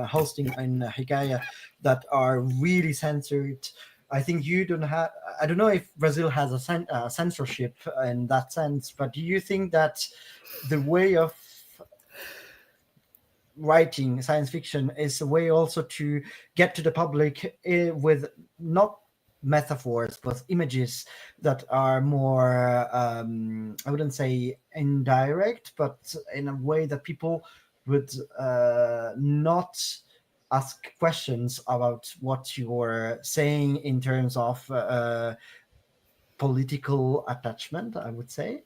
hosting in Hikaya that are really censored, I think you don't have. I don't know if Brazil has a censorship in that sense, but do you think that the way of writing science fiction is a way also to get to the public with not metaphors but images that are more I wouldn't say indirect, but in a way that people would not ask questions about what you're saying in terms of political attachment, I would say.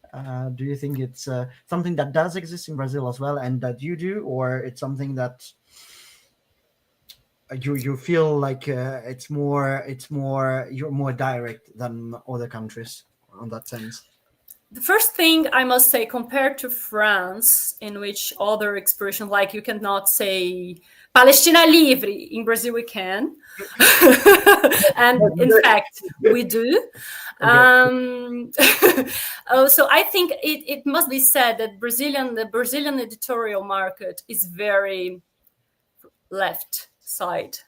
Do you think it's something that does exist in Brazil as well and that you do, or it's something that you feel like it's more you're more direct than other countries on that sense? The first thing I must say, compared to France, in which other expressions, like you cannot say Palestina livre, in Brazil we can. And in fact, we do. So I think it must be said that the Brazilian editorial market is very left-sided.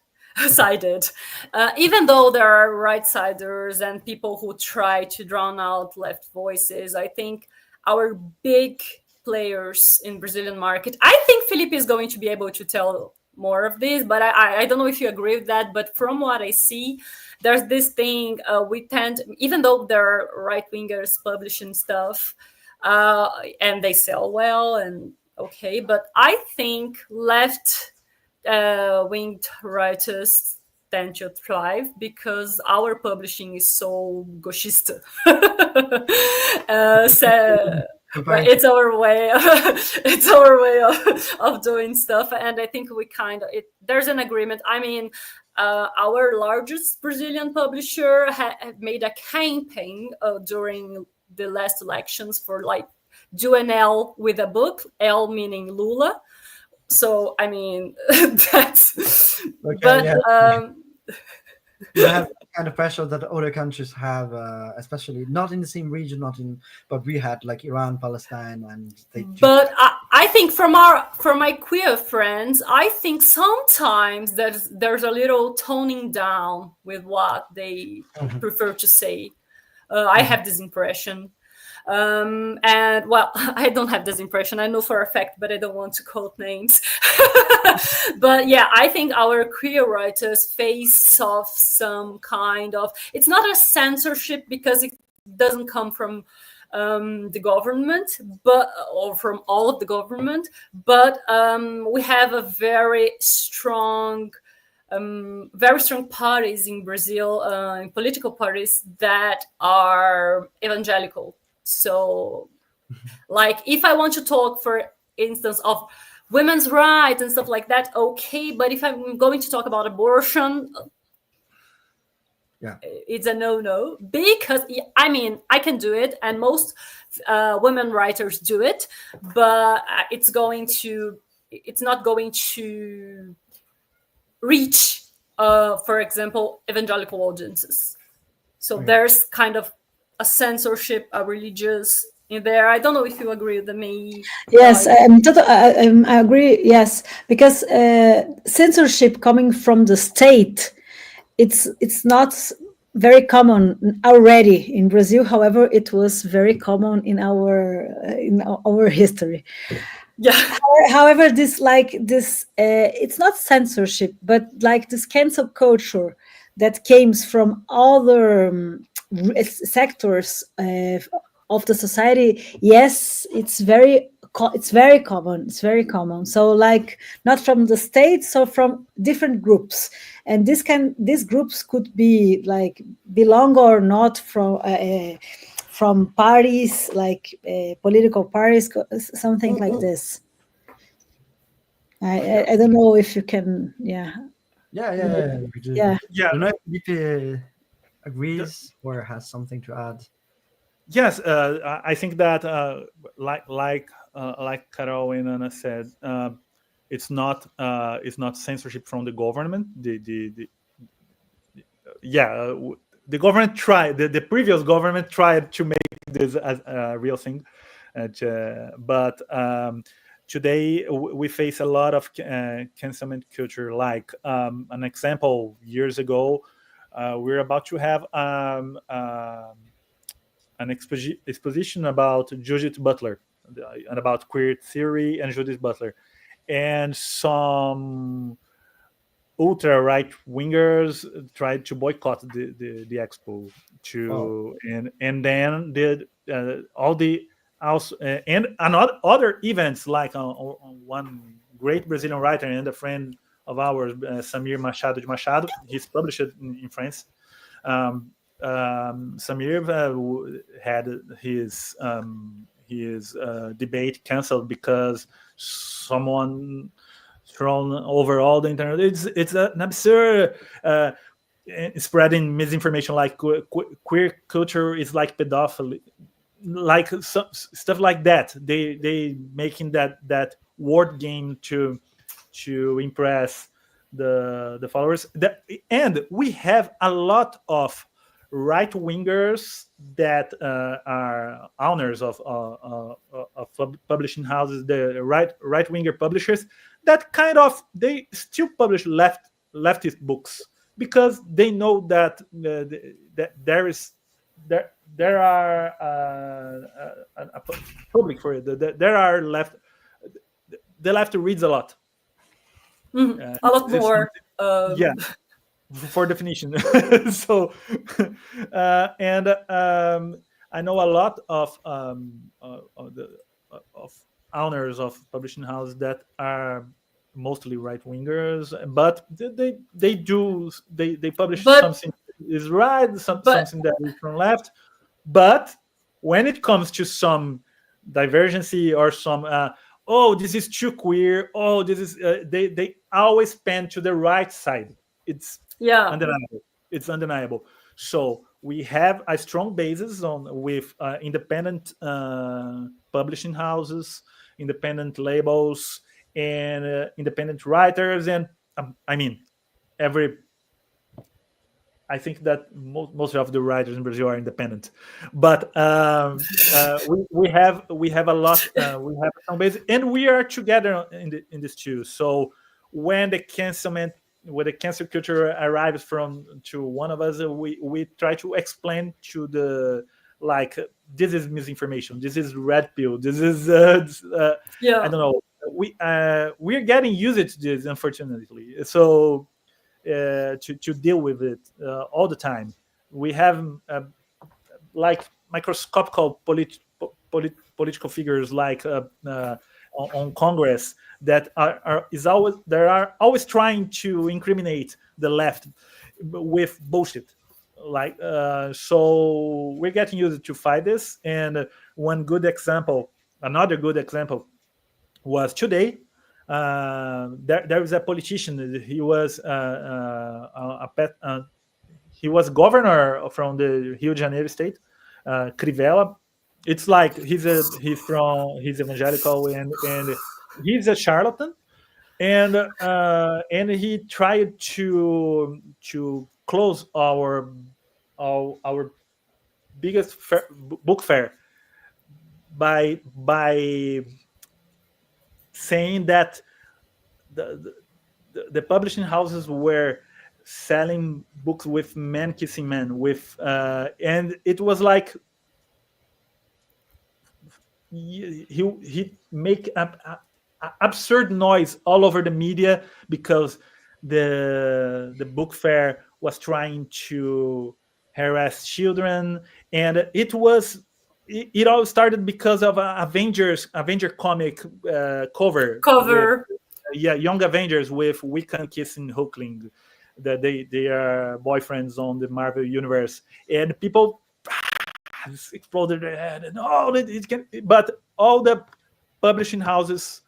Even though there are right-siders and people who try to drown out left voices, I think our big players in Brazilian market, I think Felipe is going to be able to tell more of this, but I don't know if you agree with that, but from what I see, there's this thing, we tend, even though there are right-wingers publishing stuff, and they sell well and okay, but I think left winged writers tend to thrive because our publishing is so gauchista. Right, it's our way of doing stuff, and I think we there's an agreement. I mean, our largest Brazilian publisher made a campaign during the last elections for like do an L with a book, L meaning Lula. So I mean, that's okay, but yeah. You have kind of pressure that other countries have, especially not in the same region, but we had like Iran, Palestine, and they. But I think from my queer friends, I think sometimes there's a little toning down with what they prefer to say. I have this impression. And well, I don't have this impression. I know for a fact, but I don't want to quote names. But yeah, I think our queer writers face off some kind of, it's not a censorship because it doesn't come from the government, or from all of the government, but we have a very strong very strong parties in Brazil, in political parties that are evangelical. So, like, if I want to talk, for instance, of women's rights and stuff like that, okay. But if I'm going to talk about abortion, it's a no-no, because I mean, I can do it, and most women writers do it, but it's not going to reach, for example, evangelical audiences. So there's kind of a censorship, a religious in there. I don't know if you agree with me. Yes, I agree. Yes, because censorship coming from the state, it's not very common already in Brazil. However, it was very common in our history. Yeah. However, it's not censorship, but like this cancel culture that came from other sectors of the society. Yes, it's very common. It's very common. So, like, not from the state, so from different groups, and these groups could be like belong or not from parties, like political parties, something like this. I don't know if you can, Yeah. Yeah. I don't know if Felipe agrees or has something to add. Yes, I think that like Carol and Anna said, it's not censorship from the government. The government tried. The previous government tried to make this a real thing, but today we face a lot of cancelment culture. Like an example, years ago, we're about to have an exposition about Judith Butler and about queer theory and Judith Butler, and some ultra right wingers tried to boycott the expo and then did all the also and another other events, like one great Brazilian writer and a friend of ours, Samir Machado de Machado. He's published in France. Samir had his debate canceled because someone thrown over all the internet. It's an absurd spreading misinformation, like queer culture is like pedophilia, like stuff like that. They making that word game to impress the followers. And we have a lot of right wingers that are owners of publishing houses, the right winger publishers, that kind of they still publish leftist books because they know that that there are a public for it. There are the left reads a lot. A lot more. Yeah, for definition. So, and I know a lot of owners of publishing houses that are mostly right wingers, but they publish something that is right, something that is from left. But when it comes to some divergency or some oh, this is too queer, oh, this is they always pen to the right side. It's undeniable. It's undeniable. So we have a strong basis with independent publishing houses, independent labels, and independent writers, and I mean, I think that most of the writers in Brazil are independent, but we have a lot. We have some basis, and we are together in this too. So when the cancel culture arrives to one of us, we try to explain to the, like, this is misinformation, this is red pill, this is I don't know. We're getting used to this, unfortunately. So to deal with it all the time, we have like microscopical political figures like on Congress that are always trying to incriminate the left with bullshit. Like so, we're getting used to fight this. And another good example was today. There was a politician. He was he was governor from the Rio de Janeiro state, Crivella. It's like he's evangelical, and he's a charlatan, and he tried to close our biggest book fair by saying that the publishing houses were selling books with men kissing men, and it was like he make absurd noise all over the media because the book fair was trying to harass children, and it all started because of Avenger comic cover with, Young Avengers with Wiccan kissing Hulkling, that they are boyfriends on the Marvel universe, and people exploded their head, and it can. But all the publishing houses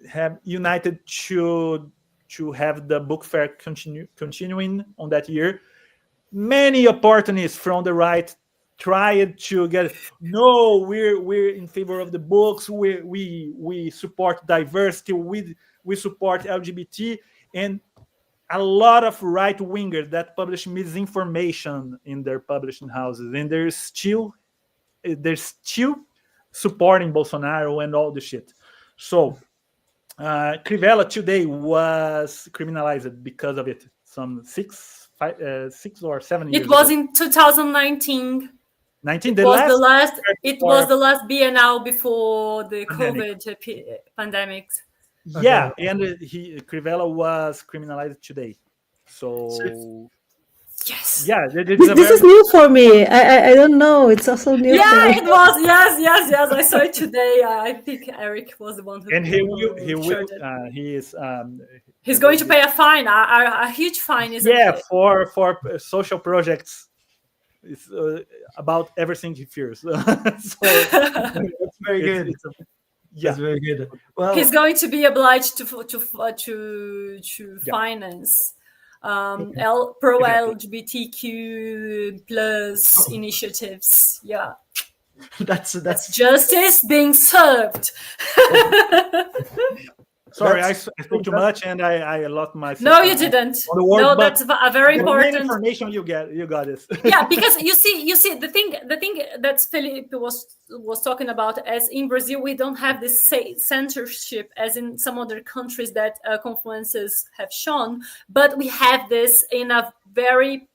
have united to have the book fair continuing on that year. Many opportunists from the right tried to get we're in favor of the books, we support diversity, we support LGBT, and a lot of right wingers that publish misinformation in their publishing houses, and they're still supporting Bolsonaro and all the shit. So Crivella today was criminalized because of it. Some 6 or 7 years. It was in 2019. It was the last Biennale before the COVID pandemic. Yeah, and Crivella was criminalized today. So yes, yeah, this is new for me. I don't know. It's also new. Yeah, it was. Yes. I saw it today. I think Eric was the one who. And he's going to pay a fine, a huge fine. For social projects. It's about everything he fears. So that's very good. That's very good. Well, he's going to be obliged to finance pro LGBTQ plus initiatives. Yeah, that's justice being served. Sorry, I spoke too much and I lost myself. No, you didn't. No, that's a very important information. You got it. Yeah, because you see the thing that Felipe was talking about, as in Brazil we don't have this censorship as in some other countries that Confluences have shown, but we have this in a very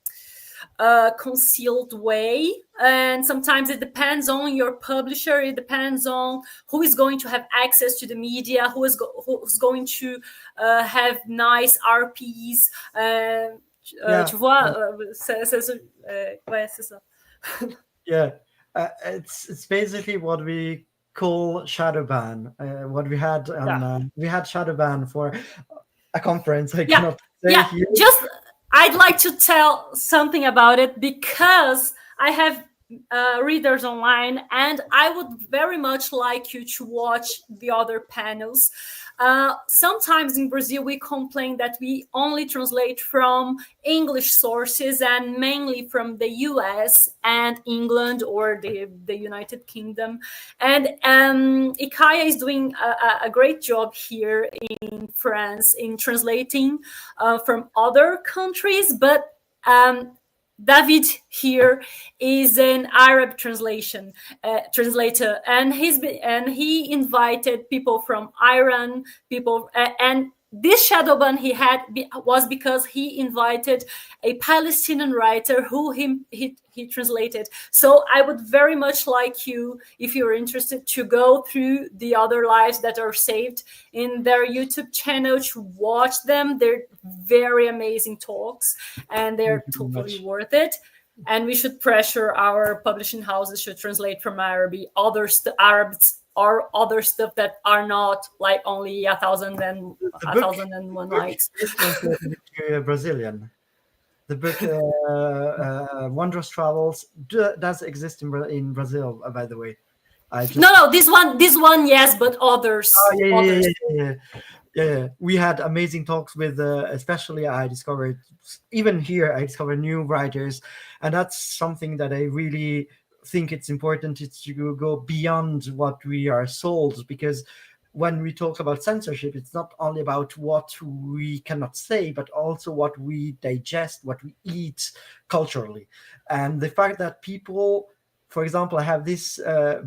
concealed way, and sometimes it depends on your publisher. It depends on who is going to have access to the media, who's going to have nice RPs. Tu vois, c'est ça. Yeah, it's basically what we call shadow ban. What we had we had shadow ban for a conference. I cannot say here. I'd like to tell something about it because I have readers online, and I would very much like you to watch the other panels. Sometimes in Brazil, we complain that we only translate from English sources and mainly from the US and England or the United Kingdom. And Ikaya is doing a great job here in France in translating from other countries, but David here is an Arab translator, and he invited people from Iran, and this shadow ban he had was because he invited a Palestinian writer who he translated. So I would very much like you, if you're interested, to go through the other lives that are saved in their YouTube channel to watch them. They're very amazing talks, and they're totally worth it. And we should pressure our publishing houses to translate from Arabic, or other stuff that are not like only 1,001 nights. Is translated into Brazilian. The book Wondrous Travels does exist in Brazil, by the way. No, this one, yes, but others. Oh, yeah. We had amazing talks with, especially I discovered new writers, and that's something that I really think it's important to go beyond what we are sold, because when we talk about censorship, it's not only about what we cannot say, but also what we digest, what we eat culturally. And the fact that people, for example, I have this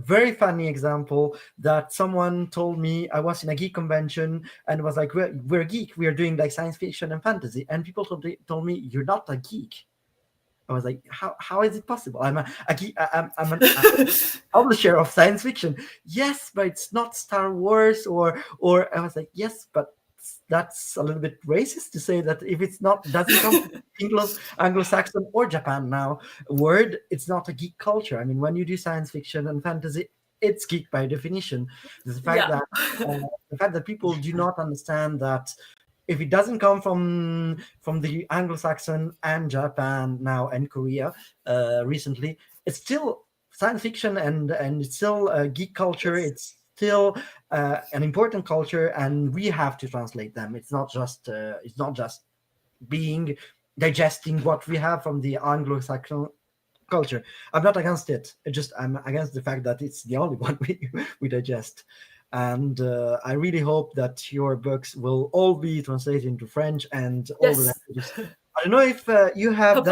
very funny example that someone told me. I was in a geek convention and was like, we're geek, we are doing like science fiction and fantasy. And people told me, you're not a geek. I was like, how is it possible? I'm a geek. I'm a publisher of science fiction. Yes, but it's not Star Wars or I was like, yes, but that's a little bit racist to say that if it's not, doesn't come from Anglo-Saxon or Japan now word, it's not a geek culture. I mean, when you do science fiction and fantasy, it's geek by definition. The fact that people do not understand that if it doesn't come from the Anglo-Saxon and Japan now and Korea recently, it's still science fiction and it's still geek culture. It's still an important culture, and we have to translate them. It's not just being digesting what we have from the Anglo-Saxon culture. I'm not against it. I'm against the fact that it's the only one we digest. And I really hope that your books will all be translated into French and all the languages. I don't know if you have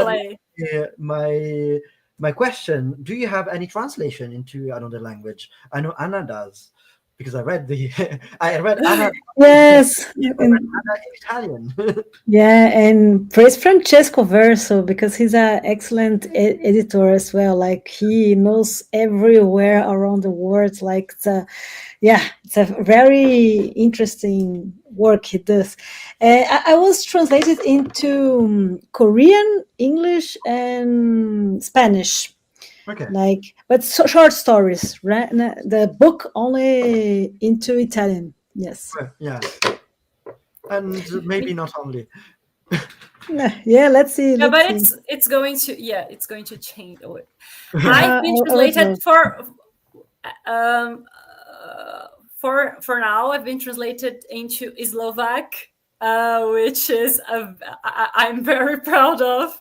my question. Do you have any translation into another language? I know Anna does, because I read Anna. Yes, Anna in Italian. Yeah, and praise Francesco Verso, because he's an excellent editor as well. Like, he knows everywhere around the world. Like, it's a very interesting work he does. I was translated into Korean, English, and Spanish. Okay. But short stories, right? The book only into Italian. Yes. Yeah. And maybe not only. Yeah, let's see. But it's going to change. I've been translated for now. I've been translated into Slovak, which is I'm very proud of,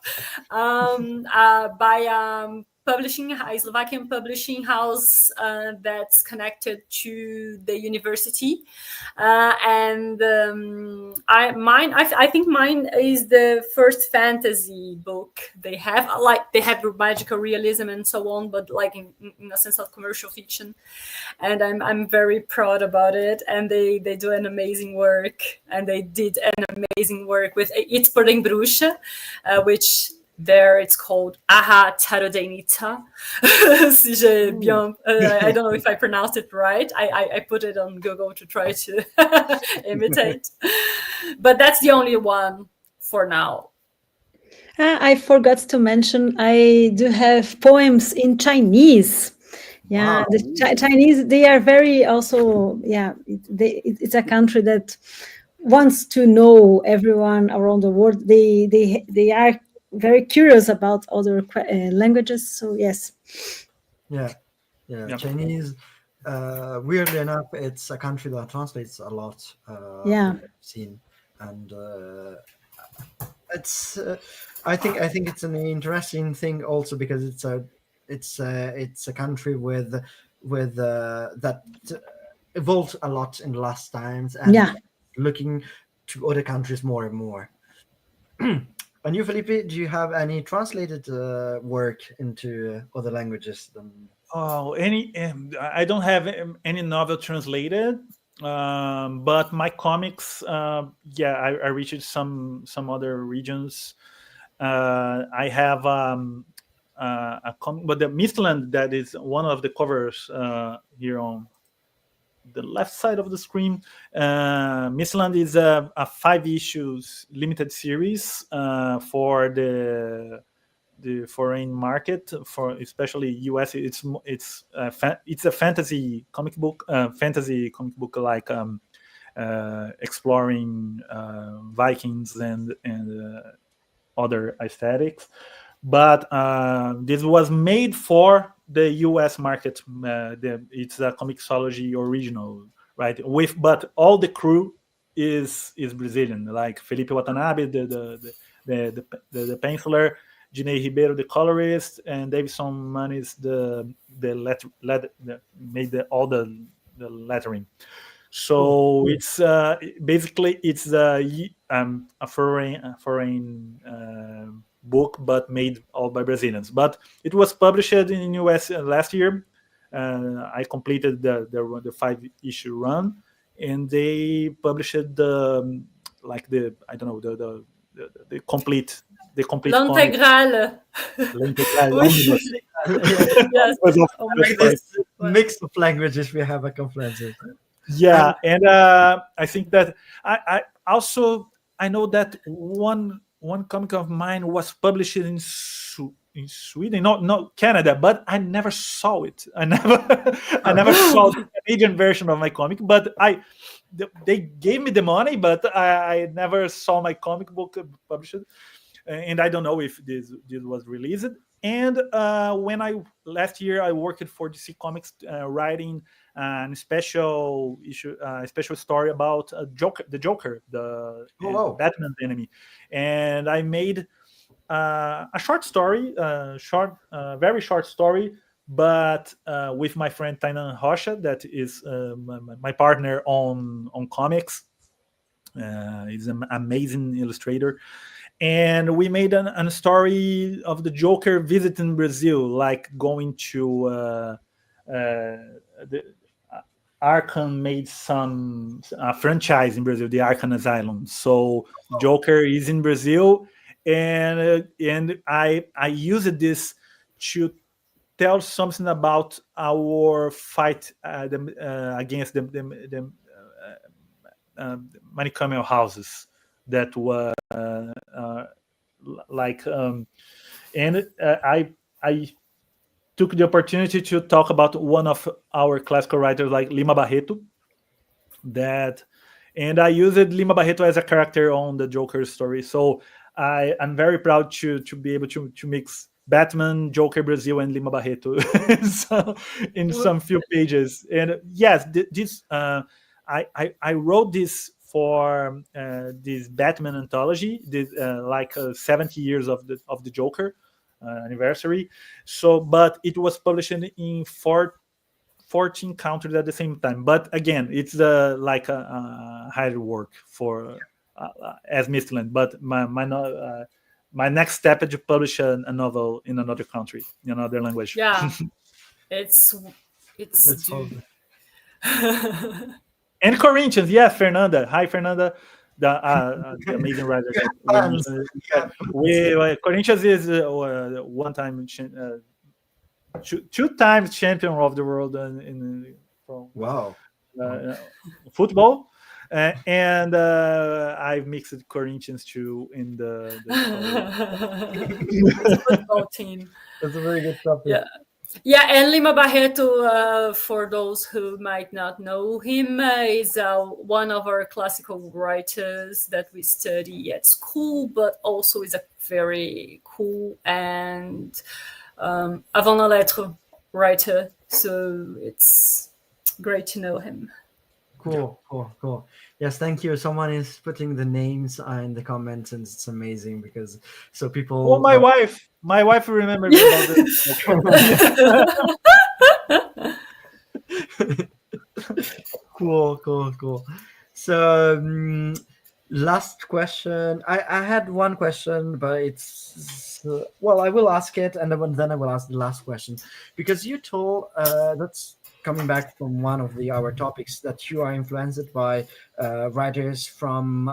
by a Slovakian publishing house that's connected to the university, and I think mine is the first fantasy book they have. They have magical realism and so on, but like in a sense of commercial fiction, and I'm very proud about it. And they do an amazing work, and they did an amazing work with It's por em Bruxa, which there it's called Aha Tarodenita. I don't know if I pronounced it right. I put it on Google to try to imitate, but that's the only one for now. I forgot to mention, I do have poems in Chinese. Yeah, wow. The Chinese, they are very also, it's a country that wants to know everyone around the world. They are very curious about other languages. So yes. Yeah. Chinese. Weirdly enough, it's a country that translates a lot. I've seen, and it's. I think it's an interesting thing also because it's a country with that evolved a lot in the last times and looking to other countries more and more. And you, Felipe, do you have any translated work into other languages than? I don't have any novel translated, but my comics, I reached some other regions. I have a comic, but the Mistland, that is one of the covers here on the left side of the screen. Mistland is a 5 issues limited series for the the foreign market, for especially US. It's a fantasy comic book, like exploring Vikings and other aesthetics. But this was made for the US market. It's a Comixology original, right? But all the crew is Brazilian, like Felipe Watanabe, the penciler, Dinei Ribeiro, the colorist, and Davidson Manis, made all the lettering. So it's basically a foreign book, but made all by Brazilians. But it was published in US last year. I completed the 5-issue run, and they published the complete comic. L'intégrale. Yes. Like this mix of languages we have at Confluences. Yeah, and I think that I also know that one comic of mine was published in Sweden, not Canada, but I never saw it. I never saw the Canadian version of my comic, but they gave me the money, but I never saw my comic book published, and I don't know if this was released. And when last year I worked for DC Comics, writing a special story about the Joker, the Batman's enemy, and I made a short story, very short story, but with my friend Tainan Rocha, that is my partner on comics. He's an amazing illustrator. And we made a story of the Joker visiting Brazil, like going to the Arkham made some franchise in Brazil, the Arkham Asylum. So Joker is in Brazil, and I used this to tell something about our fight against the manicomio houses that were and I took the opportunity to talk about one of our classical writers, like Lima Barreto, and I used Lima Barreto as a character on the Joker story. So I'm very proud to be able to mix Batman, Joker, Brazil, and Lima Barreto so, in some few pages. And yes, this I wrote this for this Batman anthology, this 70 years of the Joker anniversary. So, but it was published in 14 countries at the same time. But again, it's like a hard work for as Mistland. But my next step is to publish a novel in another country, in another language. Yeah, it's And Corinthians, yeah, Fernanda. Hi, Fernanda, the amazing writer. Corinthians is one time, two times champion of the world from football, and I've mixed Corinthians too in the football team. That's a very good topic. Yeah. Yeah, and Lima Barreto, for those who might not know him, is one of our classical writers that we study at school, but also is a very cool and avant la lettre writer. So it's great to know him. Cool. Yes, thank you. Someone is putting the names in the comments, and it's amazing because so people. Oh, my wife remembered about this. Cool. So last question. I had one question, but it's I will ask it, and then I will ask the last question, because you told that's coming back from one of our topics, that you are influenced by writers from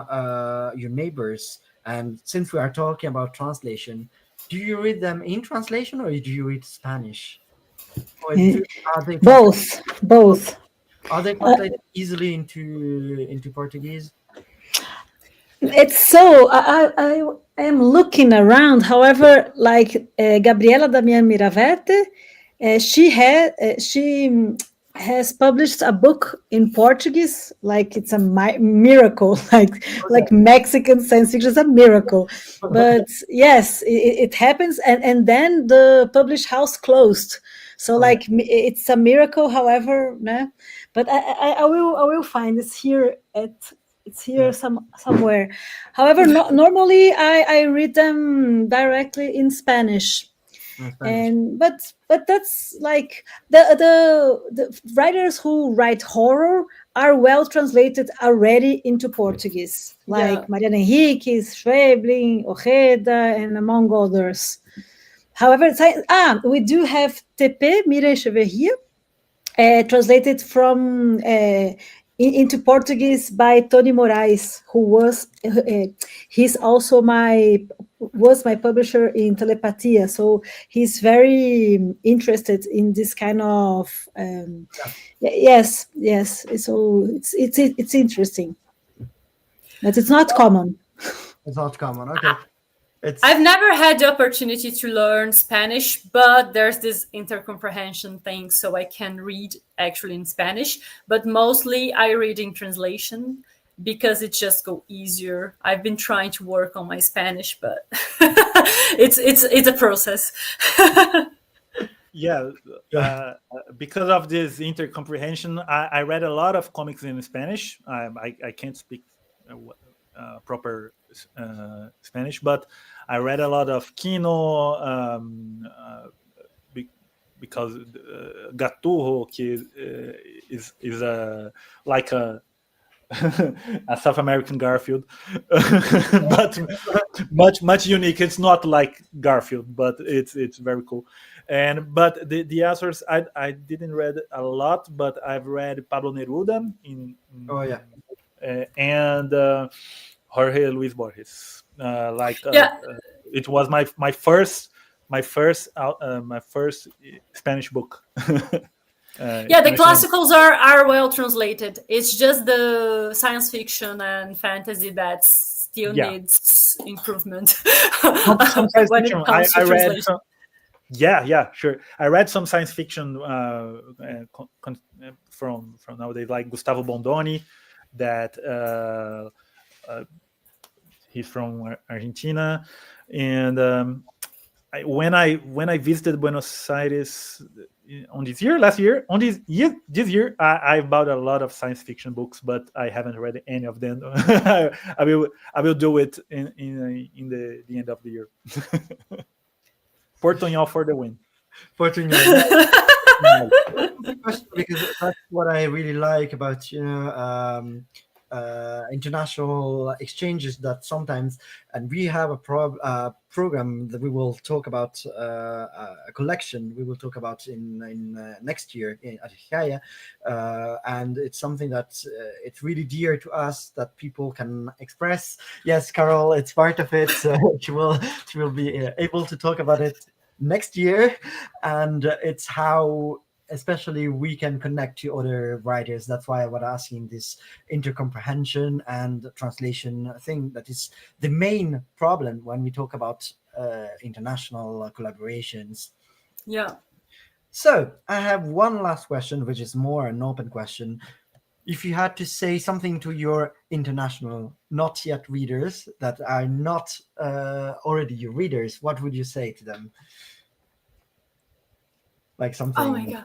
your neighbors. And since we are talking about translation, do you read them in translation or do you read Spanish? Or Both. Are they translated easily into Portuguese? It's so I am looking around. However, like Gabriela Damian Miravete, she has published a book in Portuguese. Like it's a miracle. Like Mexican science fiction is a miracle. But yes, it happens, and then the published house closed. So like it's a miracle. However, no. But I will find it's here at. It's here somewhere. However, normally I read them directly in Spanish. And but that's like the writers who write horror are well translated already into Portuguese, like Mariana Henriques, Schweblin, Ojeda, and among others. However, we do have TP Mira Echeverria, translated from into Portuguese by Tony Moraes, who was he's also my publisher in Telepatia. So he's very interested in this kind of yes. So it's interesting, but it's not common. It's not common. Okay. I've never had the opportunity to learn Spanish, but there's this intercomprehension thing, so I can read actually in Spanish, but mostly I read in translation because it just go easier. I've been trying to work on my Spanish, but it's a process. Because of this intercomprehension, I read a lot of comics in Spanish. I can't speak proper Spanish, but I read a lot of Kino because Gaturro is like a South American Garfield, but much unique. It's not like Garfield, but it's very cool. But the answers I didn't read a lot, but I've read Pablo Neruda and Jorge Luis Borges. It was my first Spanish book. The classicals are well translated. It's just the science fiction and fantasy that still needs improvement when it comes to translation. Sure. I read some science fiction from nowadays, like Gustavo Bondoni, that he's from Argentina, and when I visited Buenos Aires this year, I bought a lot of science fiction books, but I haven't read any of them. I will do it in the end of the year. Portuñol for the win. Portuñol. Because that's what I really like about international exchanges, that sometimes, and we have a program that we will talk about, a collection we will talk about in next year at Hikaya, and it's something that it's really dear to us, that people can express. Yes, Carol, it's part of it. She will be able to talk about it next year, and it's how especially we can connect to other writers. That's why I was asking this intercomprehension and translation thing. That is the main problem when we talk about international collaborations. Yeah. So I have one last question, which is more an open question. If you had to say something to your international not yet readers that are not already your readers, what would you say to them? Like something. Oh my God.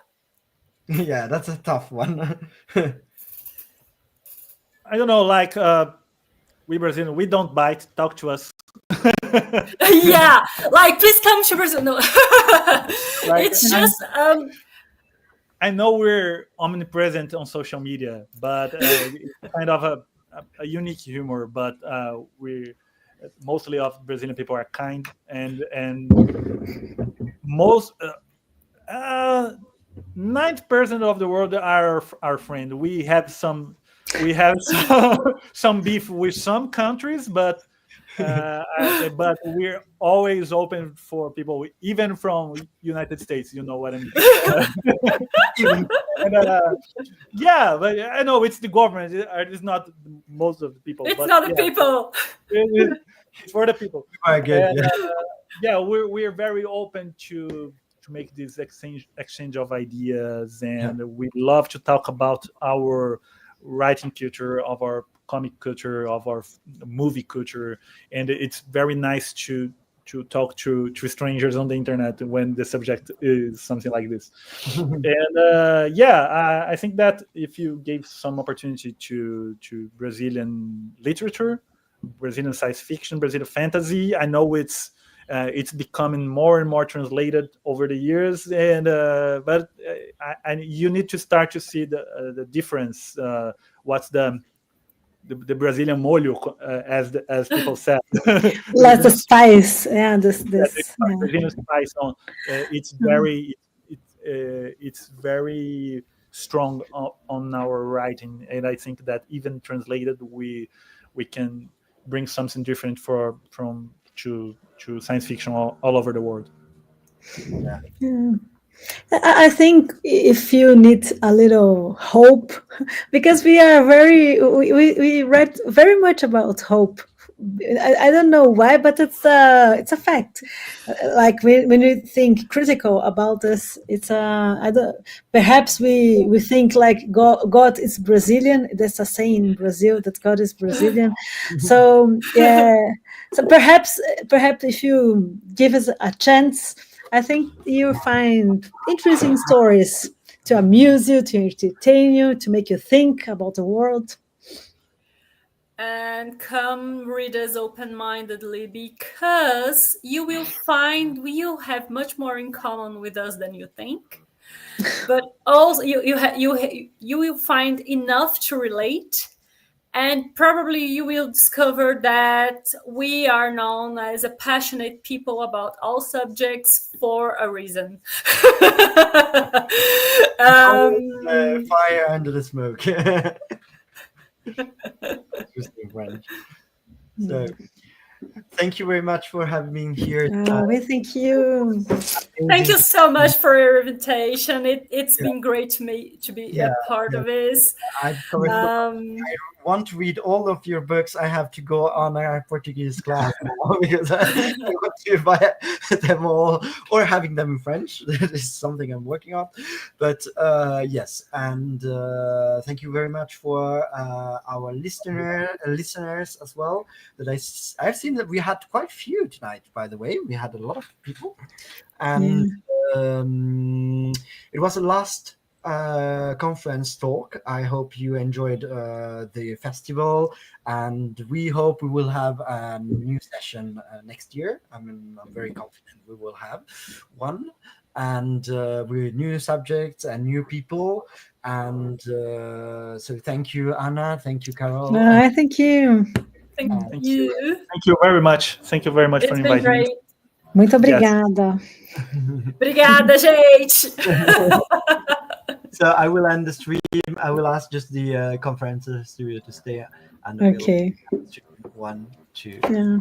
Yeah, that's a tough one. I don't know, like we Brazilian, we don't bite. Talk to us. Yeah, like please come to Brazil. No, it's just. I know we're omnipresent on social media, but it's kind of a unique humor. But we mostly of Brazilian people are kind, and most 90% of the world are our friend. We have some beef with some countries, but But we're always open for people, even from United States. You know what I mean? Yeah, but I know it's the government. It's not most of the people. It's but not the people. It's for the people. Very good. And, yeah, we're very open to make this exchange of ideas, and we love to talk about our writing culture, of our comic culture, of our movie culture, and it's very nice to talk to strangers on the internet when the subject is something like this. And I think that if you gave some opportunity to Brazilian literature, Brazilian science fiction, Brazilian fantasy, I know it's becoming more and more translated over the years, and but you need to start to see the difference. What's the Brazilian molho, as people said. Less the spice, yeah. Brazilian spice on. It's very it's very strong on our writing, and I think that even translated, we can bring something different to science fiction all over the world. Yeah. I think if you need a little hope, because we read very much about hope. I don't know why, but it's a fact. Like when you think critical about this, it's perhaps we think like God is Brazilian. There's a saying in Brazil that God is Brazilian. So yeah, so perhaps if you give us a chance, I think you'll find interesting stories to amuse you, to entertain you, to make you think about the world. And come read us open-mindedly, because you will find we'll have much more in common with us than you think. But also you will find enough to relate, and probably you will discover that we are known as a passionate people about all subjects for a reason. Fire under the smoke. Interesting French. So, thank you very much for having me here. We thank you. Thank you so much for your invitation. It's been great to me to be a part of this. I want to read all of your books. I have to go on a Portuguese class now because I want to buy them all, or having them in French. That is something I'm working on. But yes, and thank you very much for our listeners as well. That I've seen that we had quite a few tonight. By the way, we had a lot of people, and it was the last conference talk. I hope you enjoyed the festival, and we hope we will have a new session next year. I'm very confident we will have one, and with new subjects and new people. And so thank you, Anna. Thank you, Carol. Thank you. Thank you. Thank you very much. Thank you very much for inviting me. Muito obrigada. Obrigada, gente. So I will end the stream. I will ask just the Confluences studio to stay. And okay. 1, 2. Yeah.